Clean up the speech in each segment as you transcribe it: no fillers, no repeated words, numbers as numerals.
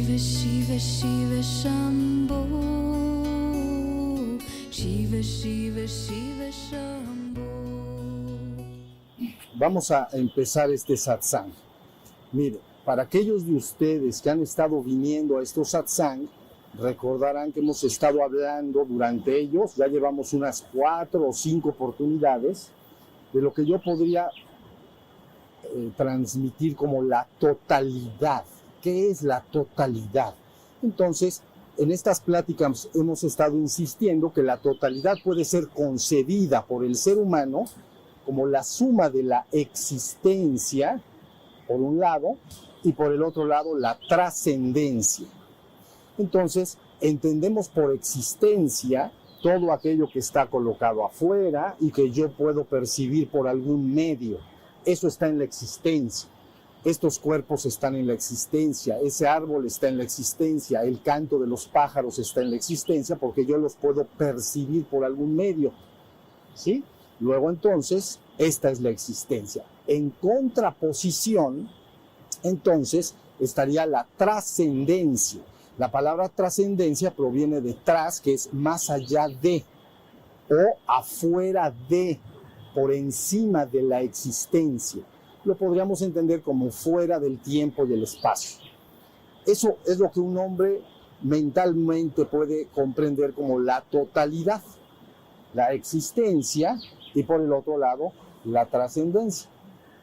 Shiva Shiva Shiva Shambho, Shiva Shiva Shiva Shambho. Vamos a empezar este satsang. Mire, para aquellos de ustedes que han estado viniendo a estos satsang, recordarán que hemos estado hablando durante ellos, ya llevamos unas 4 o 5 oportunidades, de lo que yo podría transmitir como la totalidad. ¿Qué es la totalidad? Entonces, en estas pláticas hemos estado insistiendo que la totalidad puede ser concebida por el ser humano como la suma de la existencia, por un lado, y por el otro lado, la trascendencia. Entonces, entendemos por existencia todo aquello que está colocado afuera y que yo puedo percibir por algún medio. Eso está en la existencia. Estos cuerpos están en la existencia, ese árbol está en la existencia, el canto de los pájaros está en la existencia porque yo los puedo percibir por algún medio, ¿sí? Luego entonces, esta es la existencia. En contraposición, entonces, estaría la trascendencia. La palabra trascendencia proviene de tras, que es más allá de, o afuera de, por encima de la existencia. Lo podríamos entender como fuera del tiempo y el espacio. Eso es lo que un hombre mentalmente puede comprender como la totalidad, la existencia y por el otro lado la trascendencia.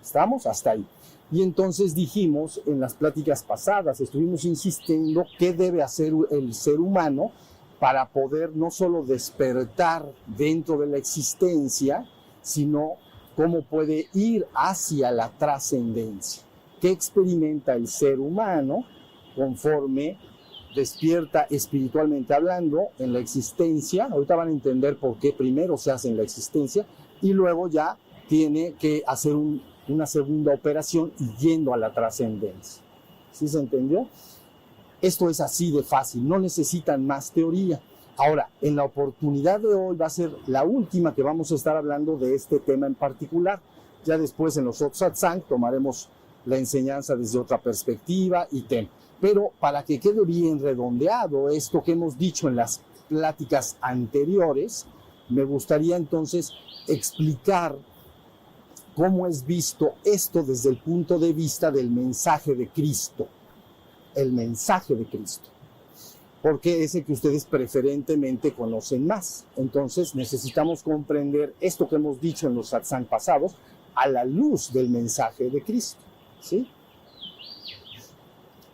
¿Estamos? Hasta ahí. Y entonces dijimos en las pláticas pasadas, estuvimos insistiendo qué debe hacer el ser humano para poder no solo despertar dentro de la existencia, sino cómo puede ir hacia la trascendencia. ¿Qué experimenta el ser humano conforme despierta espiritualmente hablando en la existencia? Ahorita van a entender por qué primero se hace en la existencia y luego ya tiene que hacer una segunda operación yendo a la trascendencia. ¿Sí se entendió? Esto es así de fácil, no necesitan más teoría. Ahora, en la oportunidad de hoy va a ser la última que vamos a estar hablando de este tema en particular. Ya después en los otros satsang tomaremos la enseñanza desde otra perspectiva y tema. Pero para que quede bien redondeado esto que hemos dicho en las pláticas anteriores, me gustaría entonces explicar cómo es visto esto desde el punto de vista del mensaje de Cristo. El mensaje de Cristo. Porque es el que ustedes preferentemente conocen más. Entonces necesitamos comprender esto que hemos dicho en los satsang pasados a la luz del mensaje de Cristo, ¿sí?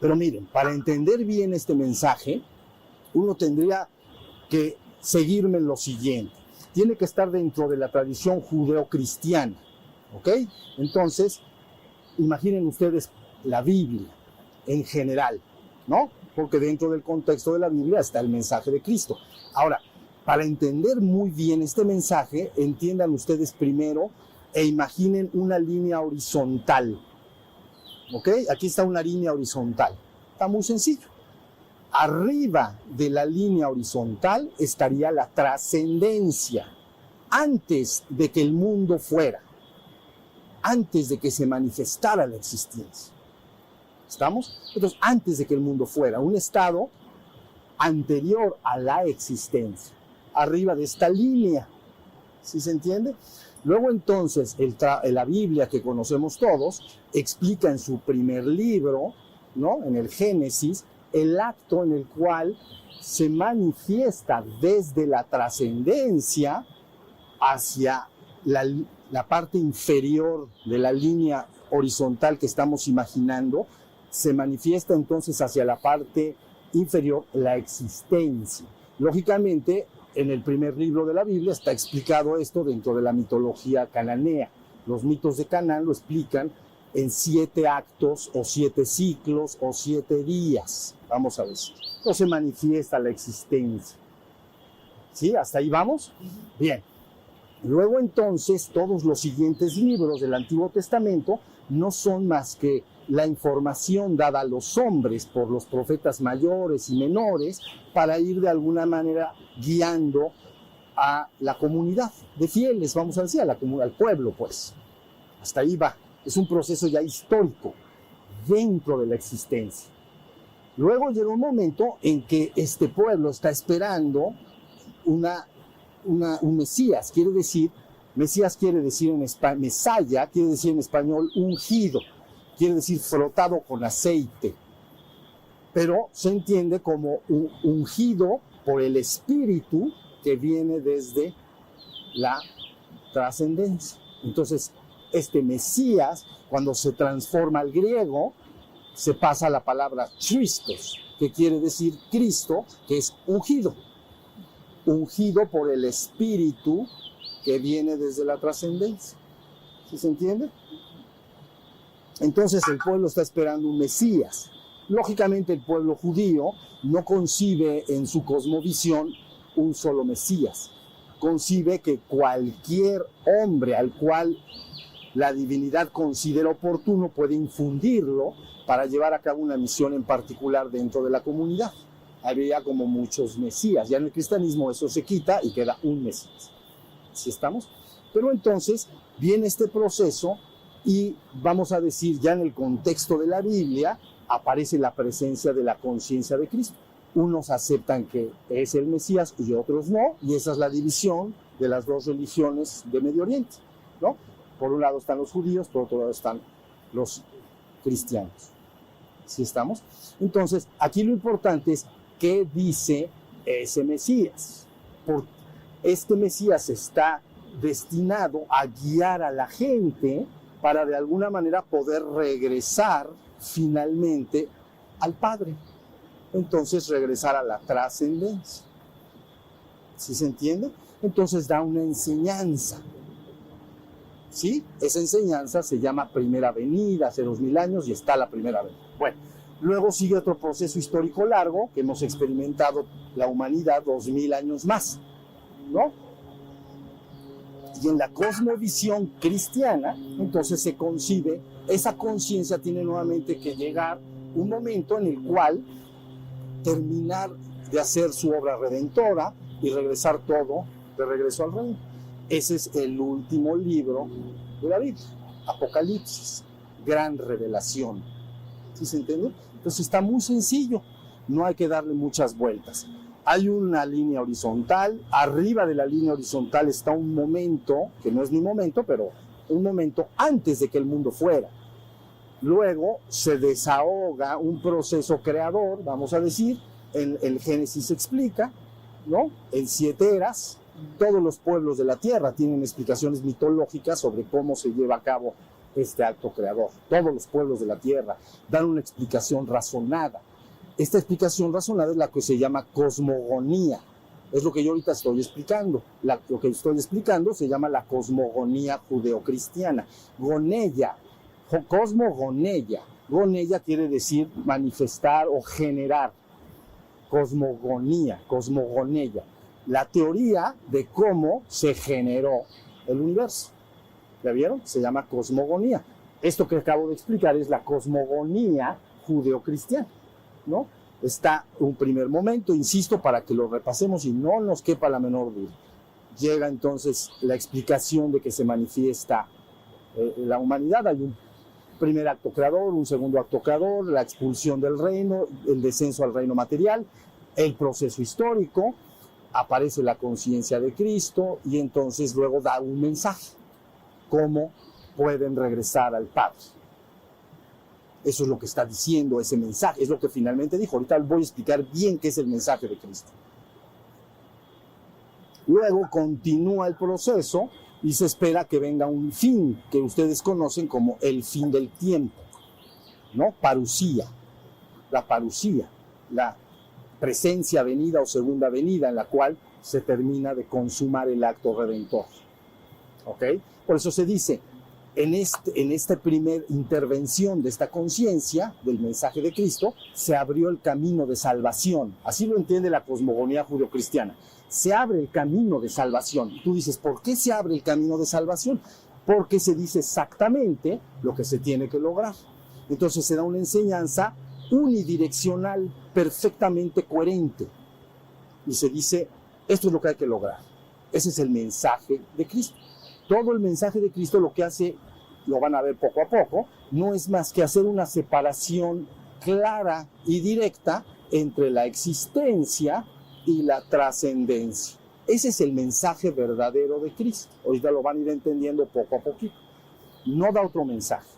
Pero miren, para entender bien este mensaje, uno tendría que seguirme en lo siguiente. Tiene que estar dentro de la tradición judeo-cristiana, ¿ok? Entonces, imaginen ustedes la Biblia en general, ¿no? Porque dentro del contexto de la Biblia está el mensaje de Cristo. Ahora, para entender muy bien este mensaje, entiendan ustedes primero e imaginen una línea horizontal. ¿Ok? Aquí está una línea horizontal. Está muy sencillo. Arriba de la línea horizontal estaría la trascendencia. Antes de que el mundo fuera. Antes de que se manifestara la existencia. ¿Estamos? Entonces, antes de que el mundo fuera, un estado anterior a la existencia, arriba de esta línea, ¿sí se entiende? Luego entonces, la Biblia que conocemos todos, explica en su primer libro, ¿no? En el Génesis, el acto en el cual se manifiesta desde la trascendencia hacia la parte inferior de la línea horizontal que estamos imaginando, se manifiesta entonces hacia la parte inferior la existencia. Lógicamente, en el primer libro de la Biblia está explicado esto dentro de la mitología cananea. Los mitos de Canaán lo explican en 7 actos o 7 ciclos o 7 días. Vamos a ver. No se manifiesta la existencia. ¿Sí? ¿Hasta ahí vamos? Bien. Luego entonces todos los siguientes libros del Antiguo Testamento no son más que la información dada a los hombres por los profetas mayores y menores para ir de alguna manera guiando a la comunidad de fieles, vamos a decir, al pueblo, pues. Hasta ahí va. Es un proceso ya histórico dentro de la existencia. Luego llega un momento en que este pueblo está esperando un Mesías, Mesías quiere decir en español, Mesaya quiere decir en español ungido, quiere decir frotado con aceite, pero se entiende como un ungido por el Espíritu que viene desde la trascendencia. Entonces, este Mesías, cuando se transforma al griego, se pasa a la palabra Christos, que quiere decir Cristo, que es ungido por el Espíritu que viene desde la trascendencia. ¿Sí se entiende? Entonces el pueblo está esperando un Mesías. Lógicamente el pueblo judío no concibe en su cosmovisión un solo Mesías. Concibe que cualquier hombre al cual la divinidad considera oportuno puede infundirlo para llevar a cabo una misión en particular dentro de la comunidad. Había como muchos Mesías. Ya en el cristianismo eso se quita y queda un Mesías. ¿Sí estamos? Pero entonces viene este proceso y vamos a decir ya en el contexto de la Biblia aparece la presencia de la conciencia de Cristo. Unos aceptan que es el Mesías y otros no, y esa es la división de las dos religiones de Medio Oriente, ¿no? Por un lado están los judíos, por otro lado están los cristianos. ¿Sí estamos? Entonces, aquí lo importante es qué dice ese Mesías. Porque este Mesías está destinado a guiar a la gente para de alguna manera poder regresar finalmente al Padre. Entonces regresar a la trascendencia. ¿Sí se entiende? Entonces da una enseñanza. ¿Sí? Esa enseñanza se llama Primera Venida, hace 2000 años y está la Primera Venida. Bueno, luego sigue otro proceso histórico largo que hemos experimentado la humanidad 2000 años más, ¿no? Y en la cosmovisión cristiana, entonces se concibe, esa conciencia tiene nuevamente que llegar un momento en el cual terminar de hacer su obra redentora y regresar todo de regreso al reino. Ese es el último libro de la Biblia, Apocalipsis, gran revelación. ¿Sí se entiende? Entonces está muy sencillo, no hay que darle muchas vueltas. Hay una línea horizontal, arriba de la línea horizontal está un momento, que no es mi momento, pero un momento antes de que el mundo fuera. Luego se desahoga un proceso creador, vamos a decir, el Génesis explica, ¿no? En 7 eras, todos los pueblos de la tierra tienen explicaciones mitológicas sobre cómo se lleva a cabo este acto creador. Todos los pueblos de la tierra dan una explicación razonada. Esta explicación razonada es la que se llama cosmogonía. Es lo que yo ahorita estoy explicando. Lo que estoy explicando se llama la cosmogonía judeocristiana. Goneia, cosmogoneia. Goneia quiere decir manifestar o generar. Cosmogonía, cosmogoneia. La teoría de cómo se generó el universo. ¿Ya vieron? Se llama cosmogonía. Esto que acabo de explicar es la cosmogonía judeocristiana, ¿no? Está un primer momento, insisto, para que lo repasemos y no nos quepa la menor duda. Llega entonces la explicación de que se manifiesta la humanidad. Hay un primer acto creador, un segundo acto creador, la expulsión del reino, el descenso al reino material, el proceso histórico, aparece la conciencia de Cristo y entonces luego da un mensaje. ¿Cómo pueden regresar al Padre? Eso es lo que está diciendo ese mensaje, es lo que finalmente dijo. Ahorita voy a explicar bien qué es el mensaje de Cristo. Luego continúa el proceso y se espera que venga un fin que ustedes conocen como el fin del tiempo, ¿no? Parusía, la presencia venida o segunda venida en la cual se termina de consumar el acto redentor. ¿Ok? Por eso se dice, en esta primera intervención de esta conciencia del mensaje de Cristo, se abrió el camino de salvación. Así lo entiende la cosmogonía judeocristiana. Se abre el camino de salvación. Y tú dices, ¿por qué se abre el camino de salvación? Porque se dice exactamente lo que se tiene que lograr. Entonces se da una enseñanza unidireccional, perfectamente coherente. Y se dice, esto es lo que hay que lograr. Ese es el mensaje de Cristo. Todo el mensaje de Cristo lo que hace, lo van a ver poco a poco, no es más que hacer una separación clara y directa entre la existencia y la trascendencia. Ese es el mensaje verdadero de Cristo. Ahorita lo van a ir entendiendo poco a poquito. No da otro mensaje.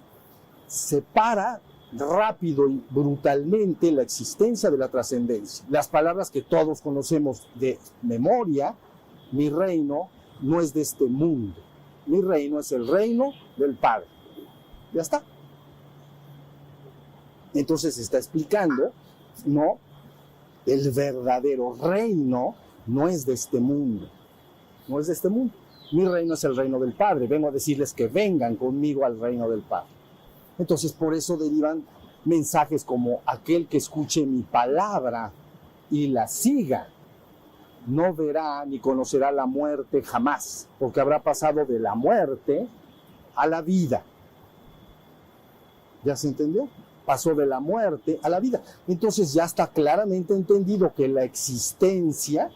Separa rápido y brutalmente la existencia de la trascendencia. Las palabras que todos conocemos de memoria: mi reino no es de este mundo. Mi reino es el reino del Padre. Ya está. Entonces está explicando, no, el verdadero reino no es de este mundo. No es de este mundo. Mi reino es el reino del Padre. Vengo a decirles que vengan conmigo al reino del Padre. Entonces, por eso derivan mensajes como: aquel que escuche mi palabra y la siga, no verá ni conocerá la muerte jamás, porque habrá pasado de la muerte a la vida. ¿Ya se entendió? Pasó de la muerte a la vida. Entonces ya está claramente entendido que la existencia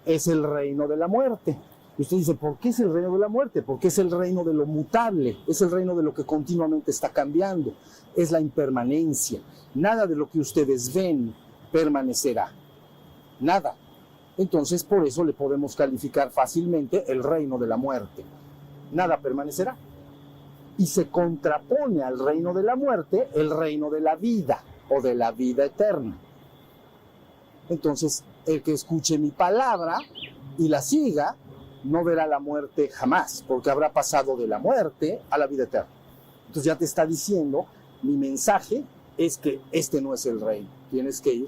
es el reino de la muerte. Y usted dice: ¿por qué es el reino de la muerte? Porque es el reino de lo mutable, es el reino de lo que continuamente está cambiando, es la impermanencia. Nada de lo que ustedes ven permanecerá, nada. Entonces, por eso le podemos calificar fácilmente el reino de la muerte. Nada permanecerá. Y se contrapone al reino de la muerte el reino de la vida o de la vida eterna. Entonces, el que escuche mi palabra y la siga, no verá la muerte jamás, porque habrá pasado de la muerte a la vida eterna. Entonces ya te está diciendo: mi mensaje es que este no es el reino. Tienes que ir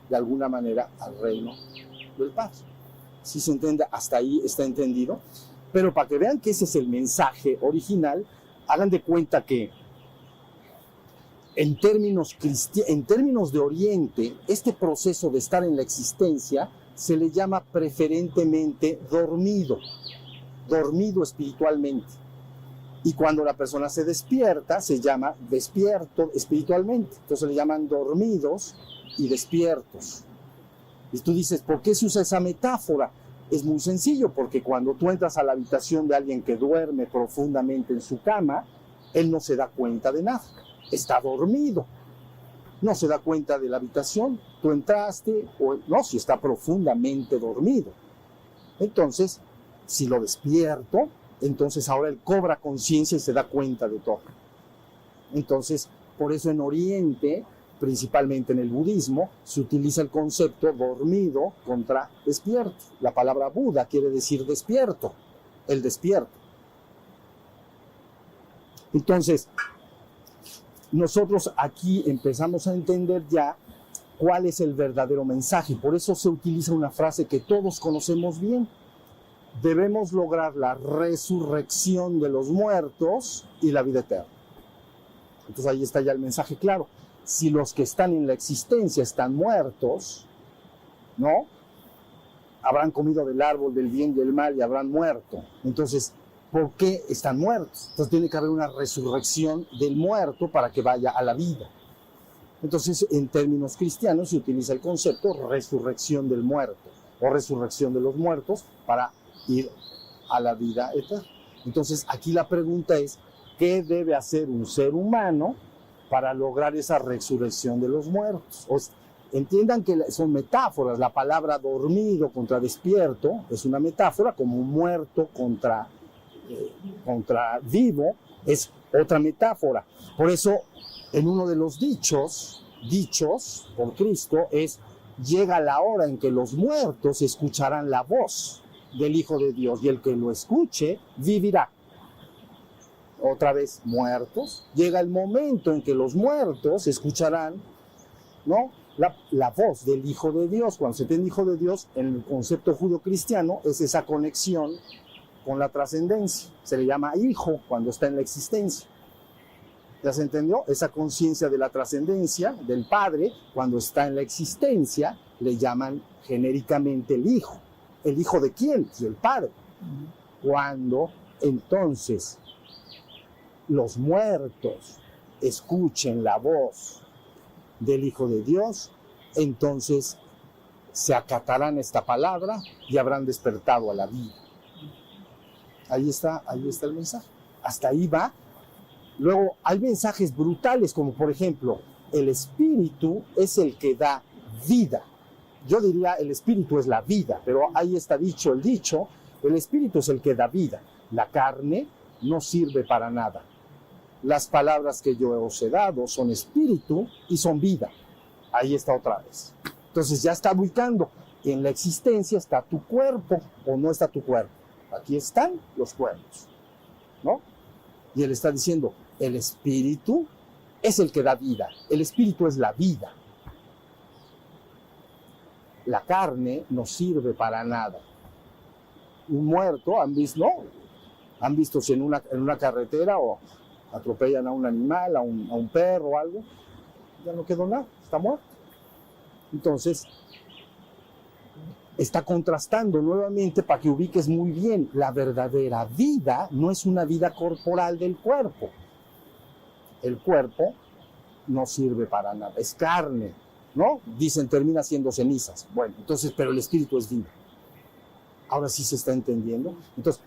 de alguna manera al reino del Padre. ¿Sí se entiende? Hasta ahí está entendido. Pero para que vean que ese es el mensaje original, hagan de cuenta que en términos de Oriente, este proceso de estar en la existencia se le llama preferentemente dormido espiritualmente. Y cuando la persona se despierta, se llama despierto espiritualmente. Entonces le llaman dormidos y despiertos. Y tú dices: ¿por qué se usa esa metáfora? Es muy sencillo, porque cuando tú entras a la habitación de alguien que duerme profundamente en su cama, él no se da cuenta de nada, está dormido, no se da cuenta de la habitación. Tú entraste, o no, si está profundamente dormido. Entonces, si lo despierto, entonces ahora él cobra conciencia y se da cuenta de todo. Entonces, por eso en Oriente, principalmente en el budismo, se utiliza el concepto dormido contra despierto. La palabra Buda quiere decir despierto, el despierto. Entonces, nosotros aquí empezamos a entender ya cuál es el verdadero mensaje. Por eso se utiliza una frase que todos conocemos bien: debemos lograr la resurrección de los muertos y la vida eterna. Entonces ahí está ya el mensaje claro. Si los que están en la existencia están muertos, ¿no? Habrán comido del árbol del bien y el mal y habrán muerto. Entonces, ¿por qué están muertos? Entonces tiene que haber una resurrección del muerto para que vaya a la vida. Entonces, en términos cristianos, se utiliza el concepto resurrección del muerto o resurrección de los muertos para ir a la vida eterna. Entonces, aquí la pregunta es: ¿qué debe hacer un ser humano para lograr esa resurrección de los muertos? Entiendan que son metáforas. La palabra dormido contra despierto es una metáfora, como muerto contra vivo es otra metáfora. Por eso, en uno de los dichos por Cristo es: llega la hora en que los muertos escucharán la voz del Hijo de Dios, y el que lo escuche vivirá. Otra vez, muertos. Llega el momento en que los muertos escucharán, ¿no?, la voz del Hijo de Dios. Cuando se tiene Hijo de Dios, en el concepto judío-cristiano, es esa conexión con la trascendencia. Se le llama hijo cuando está en la existencia. ¿Ya se entendió? Esa conciencia de la trascendencia del Padre, cuando está en la existencia, le llaman genéricamente el Hijo. ¿El Hijo de quién? Pues del Padre. Cuando entonces los muertos escuchen la voz del Hijo de Dios, entonces se acatarán esta palabra y habrán despertado a la vida. Ahí está el mensaje. Hasta ahí va. Luego hay mensajes brutales, como por ejemplo, el espíritu es el que da vida. Yo diría el espíritu es la vida, pero ahí está dicho el dicho, el espíritu es el que da vida. La carne no sirve para nada. Las palabras que yo os he dado son espíritu y son vida. Ahí está otra vez. Entonces ya está ubicando. En la existencia está tu cuerpo o no está tu cuerpo. Aquí están los cuerpos, ¿no? Y él está diciendo, el espíritu es el que da vida. El espíritu es la vida. La carne no sirve para nada. Un muerto, ¿han visto? ¿No? ¿Han visto si en una carretera o atropellan a un animal, a un perro o algo? Ya no quedó nada, está muerto. Entonces, está contrastando nuevamente para que ubiques muy bien. La verdadera vida no es una vida corporal del cuerpo. El cuerpo no sirve para nada, es carne, ¿no? Dicen, termina siendo cenizas. Bueno, entonces, pero el espíritu es vida. Ahora sí se está entendiendo. Entonces,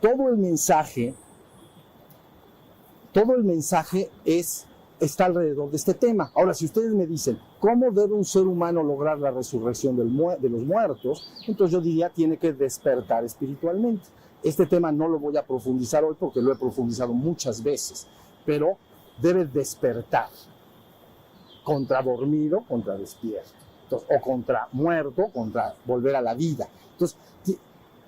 todo el mensaje está alrededor de este tema. Ahora, si ustedes me dicen, ¿cómo debe un ser humano lograr la resurrección de los muertos? Entonces yo diría, tiene que despertar espiritualmente. Este tema no lo voy a profundizar hoy porque lo he profundizado muchas veces, pero debe despertar. Contra dormido, contra despierto. Entonces, o contra muerto, contra volver a la vida. Entonces,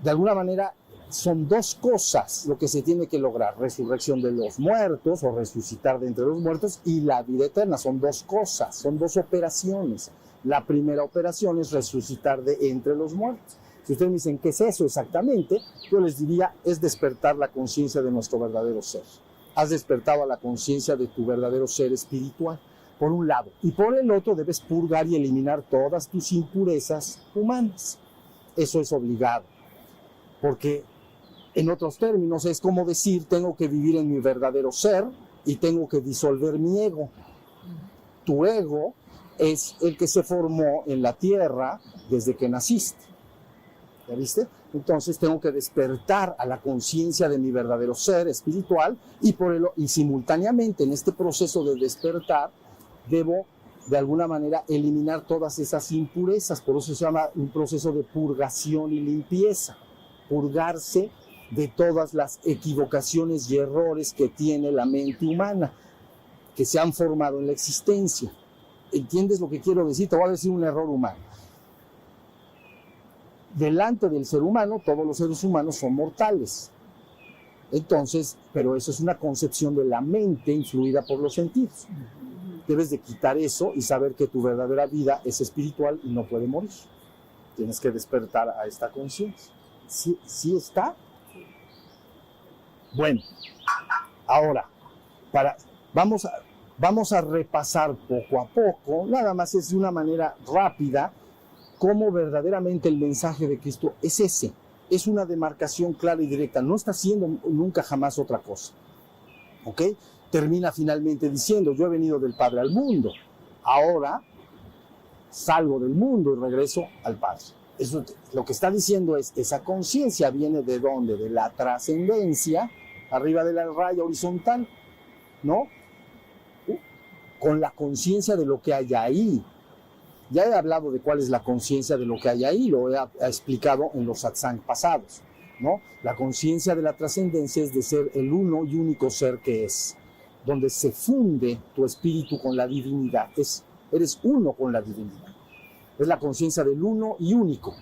de alguna manera, son dos cosas lo que se tiene que lograr: resurrección de los muertos o resucitar de entre los muertos y la vida eterna. Son dos cosas, son dos operaciones. La primera operación es resucitar de entre los muertos. Si ustedes me dicen, ¿qué es eso exactamente? Yo les diría, es despertar la conciencia de nuestro verdadero ser. Has despertado a la conciencia de tu verdadero ser espiritual, por un lado. Y por el otro, debes purgar y eliminar todas tus impurezas humanas. Eso es obligado. Porque, en otros términos, es como decir, tengo que vivir en mi verdadero ser y tengo que disolver mi ego. Tu ego es el que se formó en la tierra desde que naciste. ¿Ya viste? Entonces tengo que despertar a la conciencia de mi verdadero ser espiritual y simultáneamente en este proceso de despertar debo de alguna manera eliminar todas esas impurezas. Por eso se llama un proceso de purgación y limpieza. Purgarse de todas las equivocaciones y errores que tiene la mente humana, que se han formado en la existencia. ¿Entiendes lo que quiero decir? Te voy a decir un error humano. Delante del ser humano, todos los seres humanos son mortales. Entonces, pero eso es una concepción de la mente influida por los sentidos. Debes de quitar eso y saber que tu verdadera vida es espiritual y no puede morir. Tienes que despertar a esta conciencia. ¿Sí está? Bueno, ahora, vamos a repasar poco a poco, nada más es de una manera rápida, cómo verdaderamente el mensaje de Cristo es ese. Es una demarcación clara y directa, no está haciendo nunca jamás otra cosa. ¿Ok? Termina finalmente diciendo, yo he venido del Padre al mundo, ahora salgo del mundo y regreso al Padre. Eso, lo que está diciendo es, esa conciencia viene ¿de dónde? De la trascendencia, arriba de la raya horizontal, ¿no? Con la conciencia de lo que hay ahí. Ya he hablado de cuál es la conciencia de lo que hay ahí, lo he explicado en los satsang pasados, ¿no? La conciencia de la trascendencia es de ser el uno y único ser que es, donde se funde tu espíritu con la divinidad, eres uno con la divinidad. Es la conciencia del uno y único,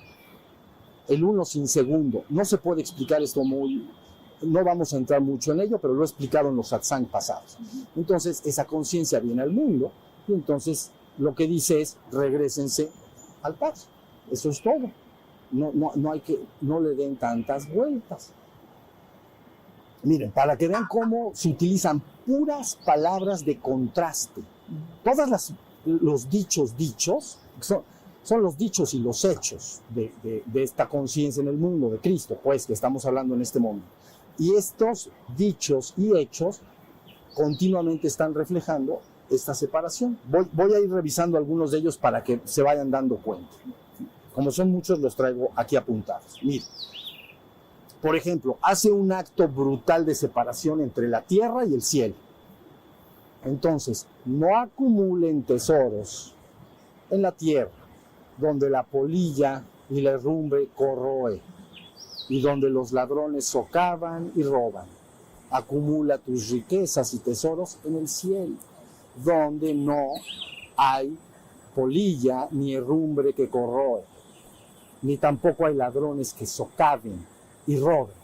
el uno sin segundo. No se puede explicar esto no vamos a entrar mucho en ello, pero lo he explicado en los satsang pasados. Entonces, esa conciencia viene al mundo y entonces lo que dice es, regrésense al Padre. Eso es todo. No le den tantas vueltas. Miren, para que vean cómo se utilizan puras palabras de contraste. Todos los dichos son los dichos y los hechos de esta conciencia en el mundo de Cristo, pues, que estamos hablando en este momento. Y estos dichos y hechos continuamente están reflejando esta separación. Voy a ir revisando algunos de ellos para que se vayan dando cuenta. Como son muchos, los traigo aquí apuntados. Miren, por ejemplo, hace un acto brutal de separación entre la tierra y el cielo. Entonces, no acumulen tesoros en la tierra, donde la polilla y la herrumbre corroe, y donde los ladrones socavan y roban. Acumula tus riquezas y tesoros en el cielo, donde no hay polilla ni herrumbre que corroe, ni tampoco hay ladrones que socaven y roben,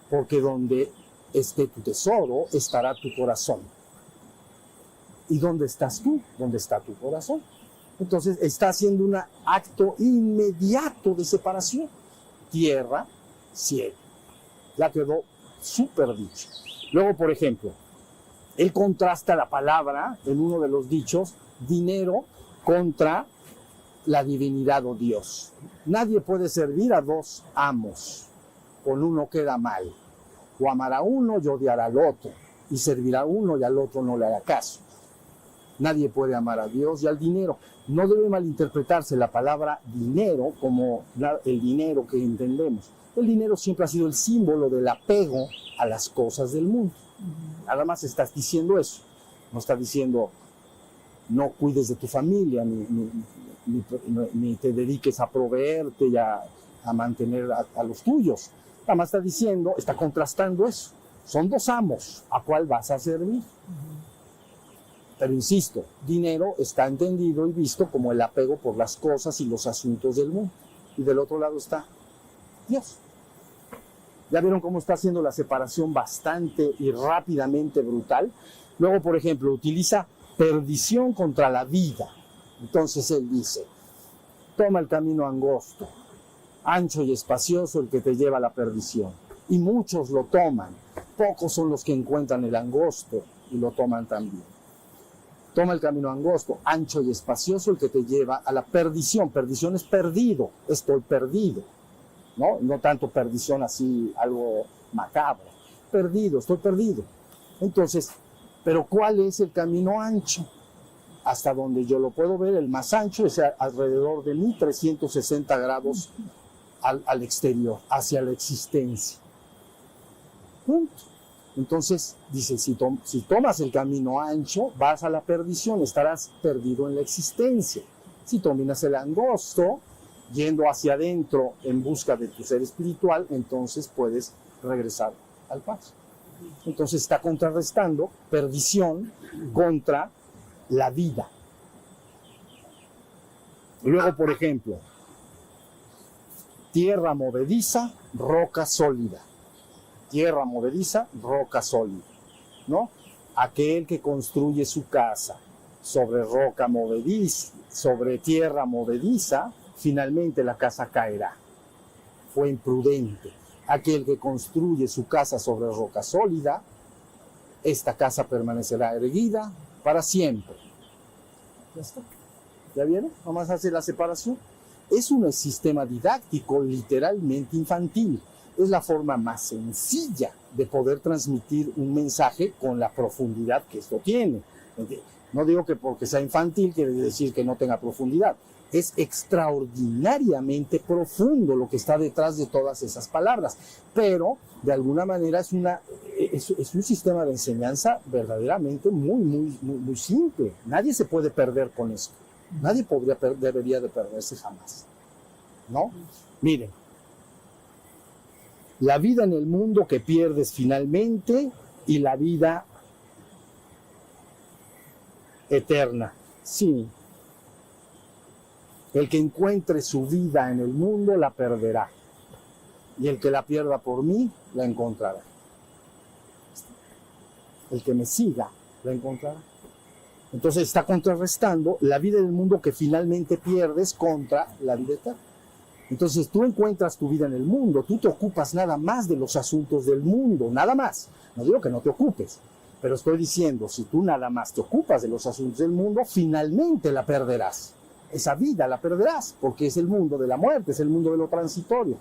porque donde esté tu tesoro, estará tu corazón. ¿Y dónde estás tú? ¿Dónde está tu corazón? Entonces está haciendo un acto inmediato de separación. Tierra, cielo. Ya quedó súper dicho. Luego, por ejemplo, él contrasta la palabra en uno de los dichos, dinero contra la divinidad o Dios. Nadie puede servir a dos amos. Con uno queda mal. O amará a uno y odiará al otro. Y servirá a uno y al otro no le hará caso. Nadie puede amar a Dios y al dinero. No debe malinterpretarse la palabra dinero como el dinero que entendemos. El dinero siempre ha sido el símbolo del apego a las cosas del mundo. Nada más estás diciendo eso. No está diciendo no cuides de tu familia, ni te dediques a proveerte y a mantener a los tuyos. Nada más está diciendo, está contrastando eso. Son dos amos, ¿a cuál vas a servir? Pero insisto, dinero está entendido y visto como el apego por las cosas y los asuntos del mundo. Y del otro lado está Dios. ¿Ya vieron cómo está haciendo la separación bastante y rápidamente brutal? Luego, por ejemplo, utiliza perdición contra la vida. Entonces él dice, toma el camino angosto, ancho y espacioso el que te lleva a la perdición. Y muchos lo toman. Pocos son los que encuentran el angosto y lo toman también. Toma el camino angosto, ancho y espacioso el que te lleva a la perdición. Perdición es perdido, estoy perdido. No tanto perdición así, algo macabro. Perdido, estoy perdido. Entonces, ¿pero cuál es el camino ancho? Hasta donde yo lo puedo ver, el más ancho es alrededor de 1360 grados al exterior, hacia la existencia. Punto. Entonces, dice, si tomas el camino ancho, vas a la perdición, estarás perdido en la existencia. Si tomas el angosto, yendo hacia adentro en busca de tu ser espiritual, entonces puedes regresar al paz. Entonces está contrarrestando perdición contra la vida. Luego, por ejemplo, tierra movediza, roca sólida. Tierra movediza, roca sólida, ¿no? Aquel que construye su casa sobre roca movediza, sobre tierra movediza, finalmente la casa caerá. Fue imprudente. Aquel que construye su casa sobre roca sólida, esta casa permanecerá erguida para siempre. Ya está. ¿Ya vieron? Nomás hace la separación. Es un sistema didáctico literalmente infantil. Es la forma más sencilla de poder transmitir un mensaje con la profundidad que esto tiene. No digo que porque sea infantil quiere decir que no tenga profundidad. Es extraordinariamente profundo lo que está detrás de todas esas palabras. Pero, de alguna manera, es un sistema de enseñanza verdaderamente muy simple. Nadie se puede perder con esto. Nadie debería de perderse jamás. ¿No? Miren. La vida en el mundo que pierdes finalmente y la vida eterna. Sí. El que encuentre su vida en el mundo la perderá. Y el que la pierda por mí, la encontrará. El que me siga, la encontrará. Entonces está contrarrestando la vida del mundo que finalmente pierdes contra la vida eterna. Entonces tú encuentras tu vida en el mundo, tú te ocupas nada más de los asuntos del mundo, nada más. No digo que no te ocupes, pero estoy diciendo, si tú nada más te ocupas de los asuntos del mundo, finalmente la perderás. Esa vida la perderás, porque es el mundo de la muerte, es el mundo de lo transitorio,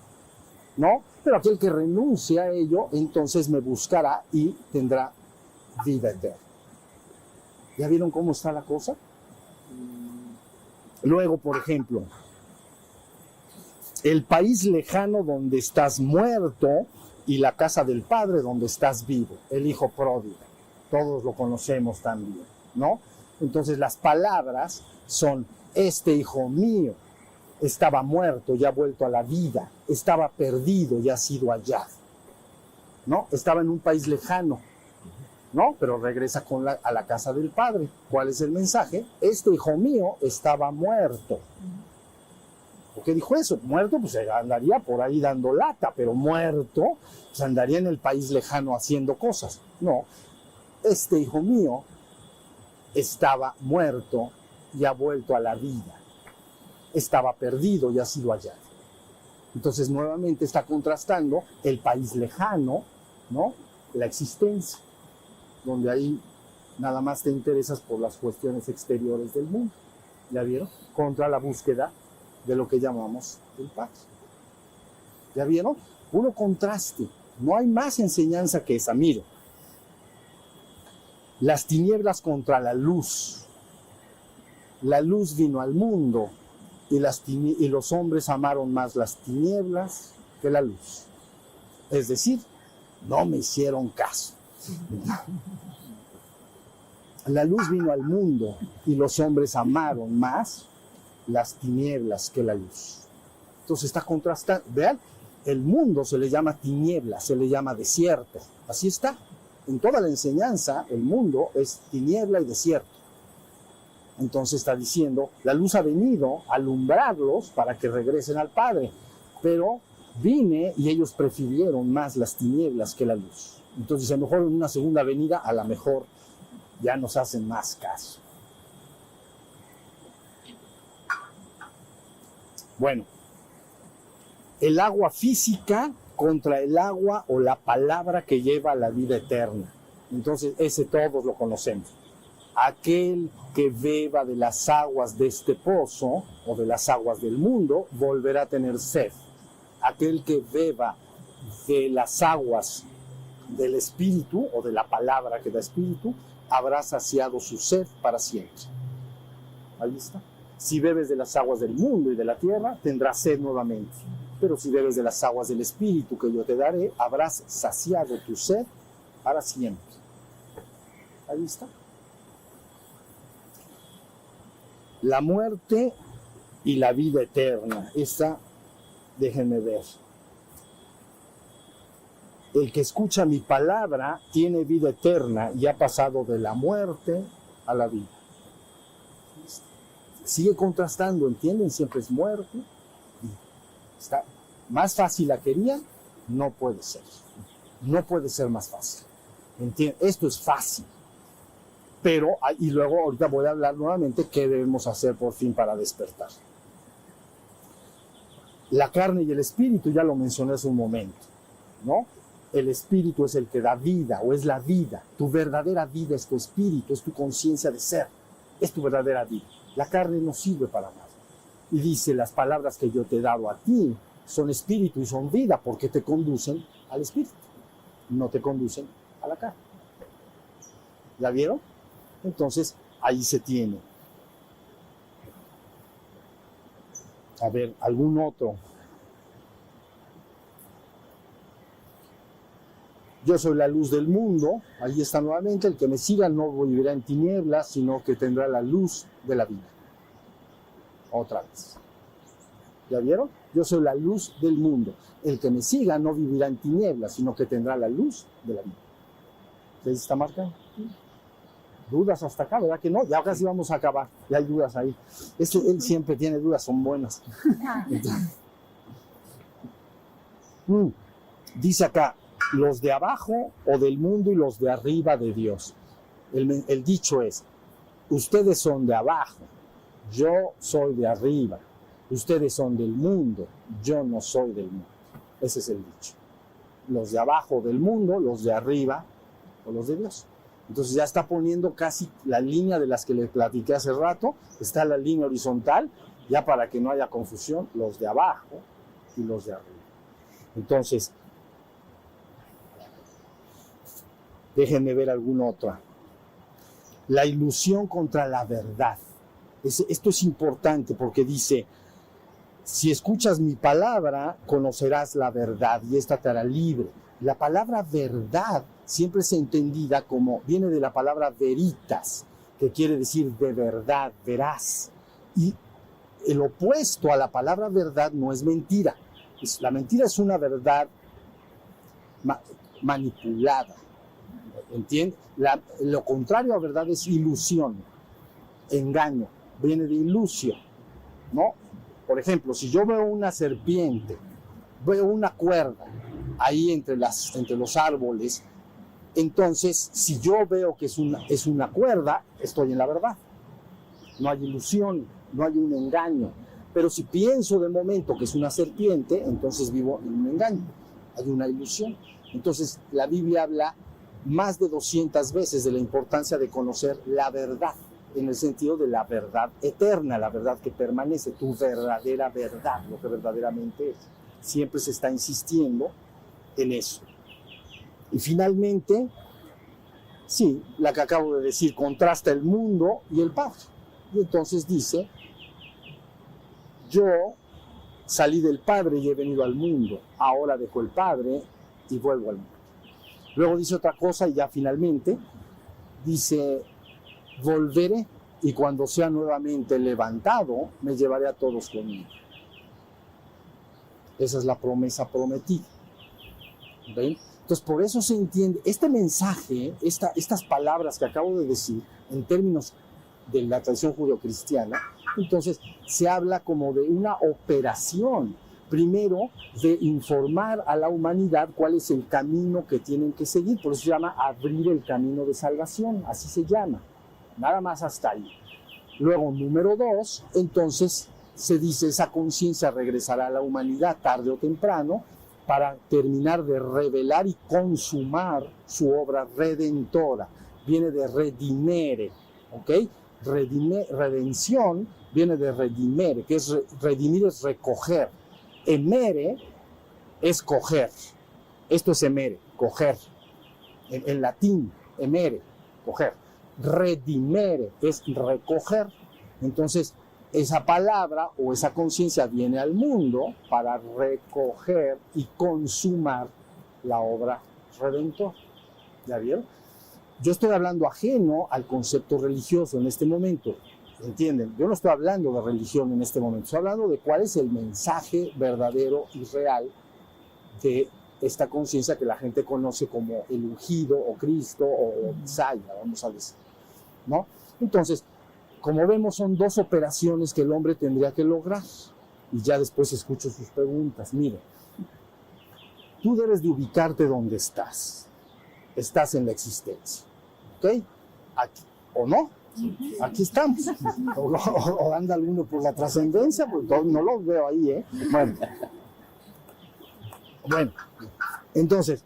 ¿no? Pero aquel que renuncie a ello, entonces me buscará y tendrá vida eterna. ¿Ya vieron cómo está la cosa? Luego, por ejemplo, el país lejano donde estás muerto y la casa del padre donde estás vivo, el hijo pródigo. Todos lo conocemos también. ¿no? Entonces las palabras son: este hijo mío estaba muerto y ha vuelto a la vida, estaba perdido y ha sido hallado, ¿no? Estaba en un país lejano, ¿no? Pero regresa a la casa del Padre. ¿Cuál es el mensaje? Este hijo mío estaba muerto. ¿Por qué dijo eso? Muerto, pues andaría por ahí dando lata, pero muerto, pues andaría en el país lejano haciendo cosas. No, este hijo mío estaba muerto y ha vuelto a la vida. Estaba perdido y ha sido hallado. Entonces nuevamente está contrastando el país lejano, ¿no? La existencia, donde ahí nada más te interesas por las cuestiones exteriores del mundo. ¿Ya vieron? Contra la búsqueda de lo que llamamos el Padre. ¿Ya vieron? Puro contraste. No hay más enseñanza que esa. Mire, las tinieblas contra la luz. La luz vino al mundo y los hombres amaron más las tinieblas que la luz. Es decir, no me hicieron caso. La luz vino al mundo y los hombres amaron más las tinieblas que la luz. Entonces está contrastando. Vean, el mundo se le llama tiniebla, se le llama desierto. Así está. En toda la enseñanza, el mundo es tiniebla y desierto. Entonces está diciendo, la luz ha venido a alumbrarlos para que regresen al Padre. Pero vine y ellos prefirieron más las tinieblas que la luz. Entonces a lo mejor en una segunda venida, a lo mejor ya nos hacen más caso. Bueno, el agua física contra el agua o la palabra que lleva a la vida eterna. Entonces ese todos lo conocemos. Aquel que beba de las aguas de este pozo o de las aguas del mundo volverá a tener sed. Aquel que beba de las aguas del espíritu o de la palabra que da espíritu habrá saciado su sed para siempre. Ahí está. Si bebes de las aguas del mundo y de la tierra, tendrás sed nuevamente. Pero si bebes de las aguas del espíritu que yo te daré, habrás saciado tu sed para siempre. Ahí está. La muerte y la vida eterna. Esta, déjenme ver. El que escucha mi palabra tiene vida eterna y ha pasado de la muerte a la vida. Sigue contrastando, ¿entienden? Siempre es muerte. Está más fácil la querían, no puede ser. No puede ser más fácil. ¿Entienden? Esto es fácil. Pero, y luego ahorita voy a hablar nuevamente qué debemos hacer por fin para despertar. La carne y el espíritu, ya lo mencioné hace un momento, ¿no? El espíritu es el que da vida, o es la vida. Tu verdadera vida es tu espíritu, es tu conciencia de ser. Es tu verdadera vida. La carne no sirve para nada. Y dice, las palabras que yo te he dado a ti son espíritu y son vida, porque te conducen al espíritu. No te conducen a la carne. ¿Ya vieron? Entonces, ahí se tiene. A ver, algún otro. Yo soy la luz del mundo, ahí está nuevamente, el que me siga no vivirá en tinieblas, sino que tendrá la luz de la vida. Otra vez. ¿Ya vieron? Yo soy la luz del mundo. El que me siga no vivirá en tinieblas, sino que tendrá la luz de la vida. ¿Se está marcando? Dudas hasta acá, ¿verdad que no? Ya casi vamos a acabar, ya hay dudas ahí. Él siempre tiene dudas, son buenas. Dice acá, los de abajo o del mundo y los de arriba de Dios. El dicho es, ustedes son de abajo, yo soy de arriba. Ustedes son del mundo, yo no soy del mundo. Ese es el dicho. Los de abajo del mundo, los de arriba o los de Dios. Entonces ya está poniendo casi la línea de las que le platiqué hace rato. Está la línea horizontal, ya para que no haya confusión, los de abajo y los de arriba. Entonces, déjenme ver alguna otra. La ilusión contra la verdad. Esto es importante porque dice, si escuchas mi palabra, conocerás la verdad y esta te hará libre. La palabra verdad siempre es entendida como, viene de la palabra veritas, que quiere decir de verdad, veraz. Y el opuesto a la palabra verdad no es mentira. La mentira es una verdad manipulada. ¿Entiendes? Lo contrario a verdad es ilusión, engaño, viene de ilusio, ¿no? Por ejemplo, si yo veo una serpiente, veo una cuerda ahí entre los árboles, entonces si yo veo que es una cuerda, estoy en la verdad. No hay ilusión, no hay un engaño. Pero si pienso de momento que es una serpiente, entonces vivo en un engaño, hay una ilusión. Entonces la Biblia habla más de 200 veces de la importancia de conocer la verdad, en el sentido de la verdad eterna, la verdad que permanece, tu verdadera verdad, lo que verdaderamente es. Siempre se está insistiendo en eso. Y finalmente, sí, la que acabo de decir, contrasta el mundo y el Padre. Y entonces dice, yo salí del Padre y he venido al mundo, ahora dejo el Padre y vuelvo al mundo. Luego dice otra cosa y ya finalmente dice, volveré y cuando sea nuevamente levantado, me llevaré a todos conmigo. Esa es la promesa prometida. ¿Ven? Entonces, por eso se entiende, este mensaje, estas palabras que acabo de decir, en términos de la tradición judeocristiana, entonces se habla como de una operación, primero de informar a la humanidad cuál es el camino que tienen que seguir, por eso se llama abrir el camino de salvación, así se llama, nada más hasta ahí. Luego, número 2, entonces se dice, esa conciencia regresará a la humanidad tarde o temprano, para terminar de revelar y consumar su obra redentora. Viene de redimere, ¿ok? Redención viene de redimere, que es redimir es recoger. Emere es coger. Esto es emere, coger. En latín, emere, coger. Redimere es recoger. Entonces, esa palabra o esa conciencia viene al mundo para recoger y consumar la obra redentora. ¿Ya vieron? Yo estoy hablando ajeno al concepto religioso en este momento, ¿entienden? Yo no estoy hablando de religión en este momento, estoy hablando de cuál es el mensaje verdadero y real de esta conciencia que la gente conoce como el ungido o Cristo o Mesías, vamos a decir, ¿no? Entonces, como vemos, son 2 operaciones que el hombre tendría que lograr. Y ya después escucho sus preguntas. Mire, tú debes de ubicarte donde estás. Estás en la existencia. ¿Ok? Aquí. ¿O no? Aquí estamos. O anda alguno por la trascendencia, pues no los veo ahí, ¿eh? Bueno, entonces,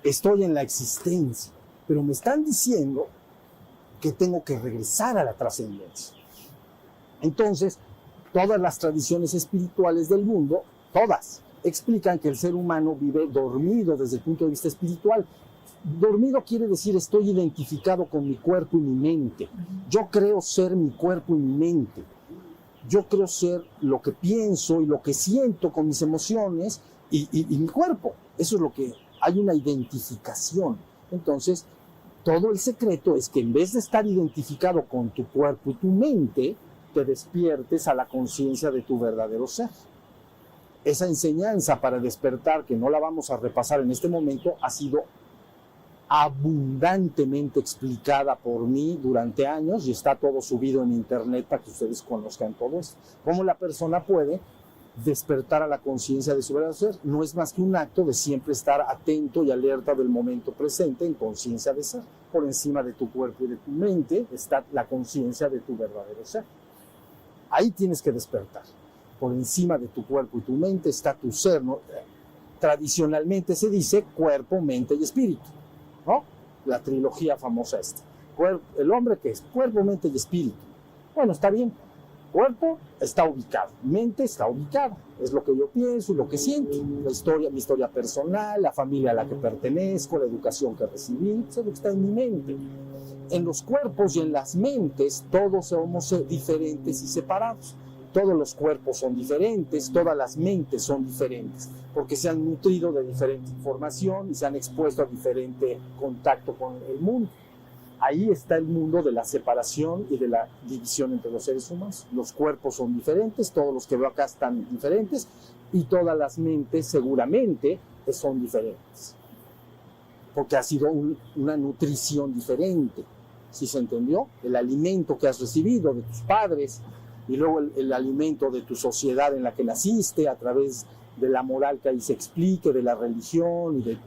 estoy en la existencia. Pero me están diciendo que tengo que regresar a la trascendencia. Entonces, todas las tradiciones espirituales del mundo, todas, explican que el ser humano vive dormido desde el punto de vista espiritual. Dormido quiere decir estoy identificado con mi cuerpo y mi mente. Yo creo ser mi cuerpo y mi mente. Yo creo ser lo que pienso y lo que siento con mis emociones y mi cuerpo. Eso es lo que hay, una identificación. Entonces, todo el secreto es que en vez de estar identificado con tu cuerpo y tu mente, te despiertes a la conciencia de tu verdadero ser. Esa enseñanza para despertar, que no la vamos a repasar en este momento, ha sido abundantemente explicada por mí durante años y está todo subido en internet para que ustedes conozcan todo esto. Cómo la persona puede despertar a la conciencia de su verdadero ser. No es más que un acto de siempre estar atento y alerta del momento presente en conciencia de ser. Por encima de tu cuerpo y de tu mente está la conciencia de tu verdadero ser. Ahí tienes que despertar. Por encima de tu cuerpo y tu mente está tu ser, ¿no? Tradicionalmente se dice cuerpo, mente y espíritu, ¿no? La trilogía famosa esta. El hombre, ¿qué es? Cuerpo, mente y espíritu. Bueno, está bien. Cuerpo está ubicado, mente está ubicada, es lo que yo pienso y lo que siento, mi historia personal, la familia a la que pertenezco, la educación que recibí, eso es lo que está en mi mente. En los cuerpos y en las mentes todos somos diferentes y separados. Todos los cuerpos son diferentes, todas las mentes son diferentes, porque se han nutrido de diferente información y se han expuesto a diferente contacto con el mundo. ahí está el mundo de la separación y de la división entre los seres humanos. Los cuerpos son diferentes, todos los que veo acá están diferentes, y todas las mentes seguramente son diferentes, porque ha sido una nutrición diferente. ¿Sí se entendió? El alimento que has recibido de tus padres, y luego el alimento de tu sociedad en la que naciste, a través de la moral que ahí se explique, de la religión y de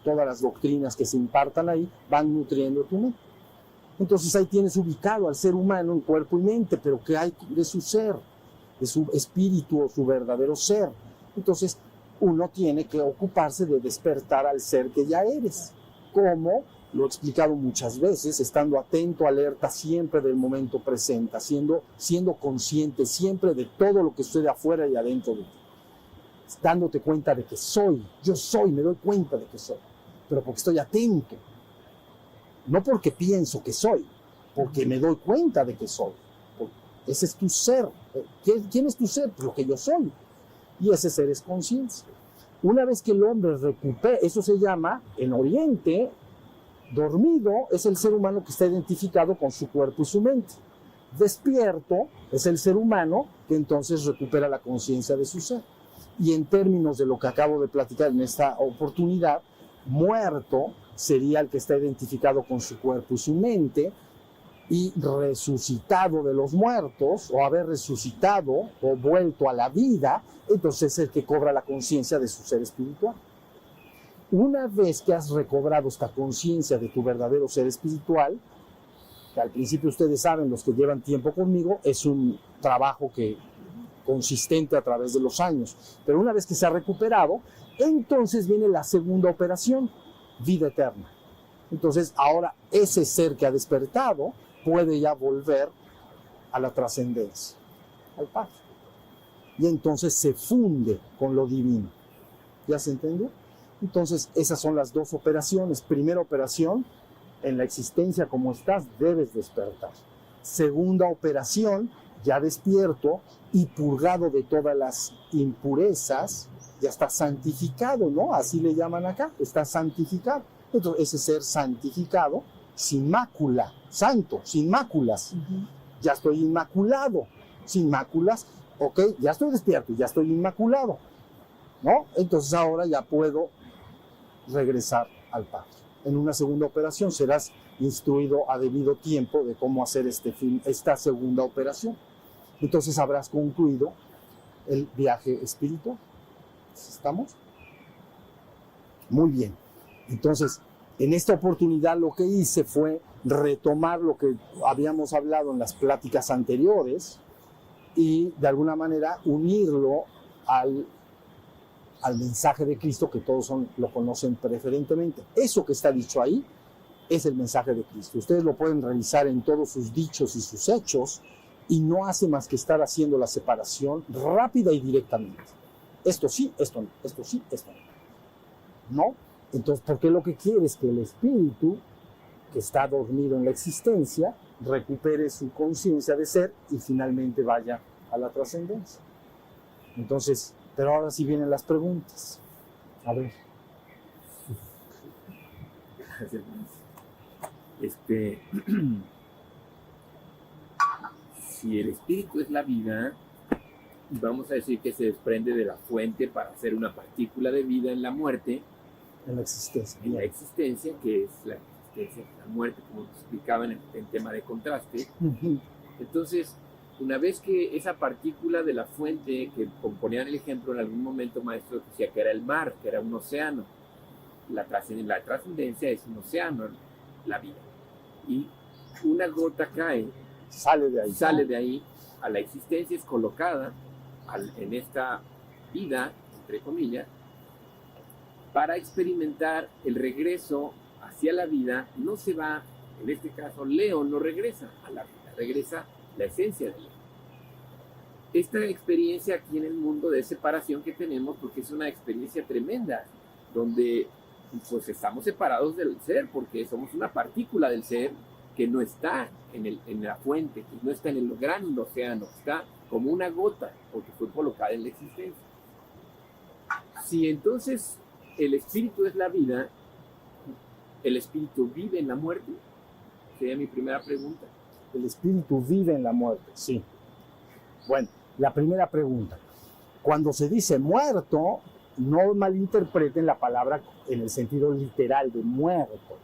todas las doctrinas que se impartan ahí, van nutriendo tu mente. Entonces ahí tienes ubicado al ser humano en cuerpo y mente, pero ¿qué hay de su ser? De su espíritu o su verdadero ser. Entonces uno tiene que ocuparse de despertar al ser que ya eres, como lo he explicado muchas veces, estando atento, alerta siempre del momento presente, siendo consciente siempre de todo lo que sucede afuera y adentro de ti, dándote cuenta de que yo soy, me doy cuenta de que soy, pero porque estoy atento, no porque pienso que soy, porque me doy cuenta de que soy. Ese es tu ser. ¿Quién es tu ser? Lo que yo soy. Y ese ser es conciencia. Una vez que el hombre recupera, eso se llama, en Oriente, dormido es el ser humano que está identificado con su cuerpo y su mente. Despierto es el ser humano que entonces recupera la conciencia de su ser. Y en términos de lo que acabo de platicar en esta oportunidad, muerto sería el que está identificado con su cuerpo y su mente, y resucitado de los muertos, o haber resucitado o vuelto a la vida, entonces es el que cobra la conciencia de su ser espiritual. Una vez que has recobrado esta conciencia de tu verdadero ser espiritual, que al principio ustedes saben, los que llevan tiempo conmigo, es un trabajo consistente a través de los años, pero una vez que se ha recuperado, entonces viene la segunda operación, vida eterna. Entonces ahora ese ser que ha despertado puede ya volver a la trascendencia, al Padre, y entonces se funde con lo divino. ¿Ya se entendió? Entonces esas son las dos operaciones. Primera operación, en la existencia como estás debes despertar. Segunda operación, ya despierto y purgado de todas las impurezas, ya está santificado, ¿no? Así le llaman acá, está santificado. Entonces ese ser santificado, sin mácula, santo, sin máculas. Ya estoy inmaculado, sin máculas, ok, ya estoy despierto, ya estoy inmaculado, ¿no? Entonces ahora ya puedo regresar al Padre. En una segunda operación serás instruido a debido tiempo de cómo hacer esta segunda operación. Entonces habrás concluido el viaje espiritual. ¿Estamos? Muy bien. Entonces, en esta oportunidad lo que hice fue retomar lo que habíamos hablado en las pláticas anteriores y de alguna manera unirlo al mensaje de Cristo, que todos lo conocen preferentemente. Eso que está dicho ahí es el mensaje de Cristo. Ustedes lo pueden revisar en todos sus dichos y sus hechos, y no hace más que estar haciendo la separación rápida y directamente. Esto sí, esto no, esto sí, esto no. ¿No? Entonces, porque lo que quiere es que el espíritu, que está dormido en la existencia, recupere su conciencia de ser y finalmente vaya a la trascendencia. Entonces, pero ahora sí vienen las preguntas. A ver. Si el espíritu es la vida, vamos a decir que se desprende de la fuente para hacer una partícula de vida en la muerte, En la existencia. en la existencia, que es la existencia, la muerte, como te explicaba en tema de contraste. Entonces, una vez que esa partícula de la fuente, que componían el ejemplo, en algún momento maestro decía que era el mar, que era un océano, la trascendencia es un océano, la vida, y una gota cae, sale de ahí a la existencia, es colocada en esta vida, entre comillas, para experimentar el regreso hacia la vida. No se va, en este caso Leo no regresa a la vida, regresa la esencia de Leo. Esta experiencia aquí en el mundo de separación que tenemos, porque es una experiencia tremenda, donde pues estamos separados del ser, porque somos una partícula del ser que no está en la fuente, que no está en el gran océano, está como una gota, porque fue colocada en la existencia. Si entonces el espíritu es la vida, ¿el espíritu vive en la muerte? sería mi primera pregunta. El espíritu vive en la muerte, sí. Bueno, la primera pregunta. Cuando se dice muerto, no malinterpreten la palabra en el sentido literal de muerto.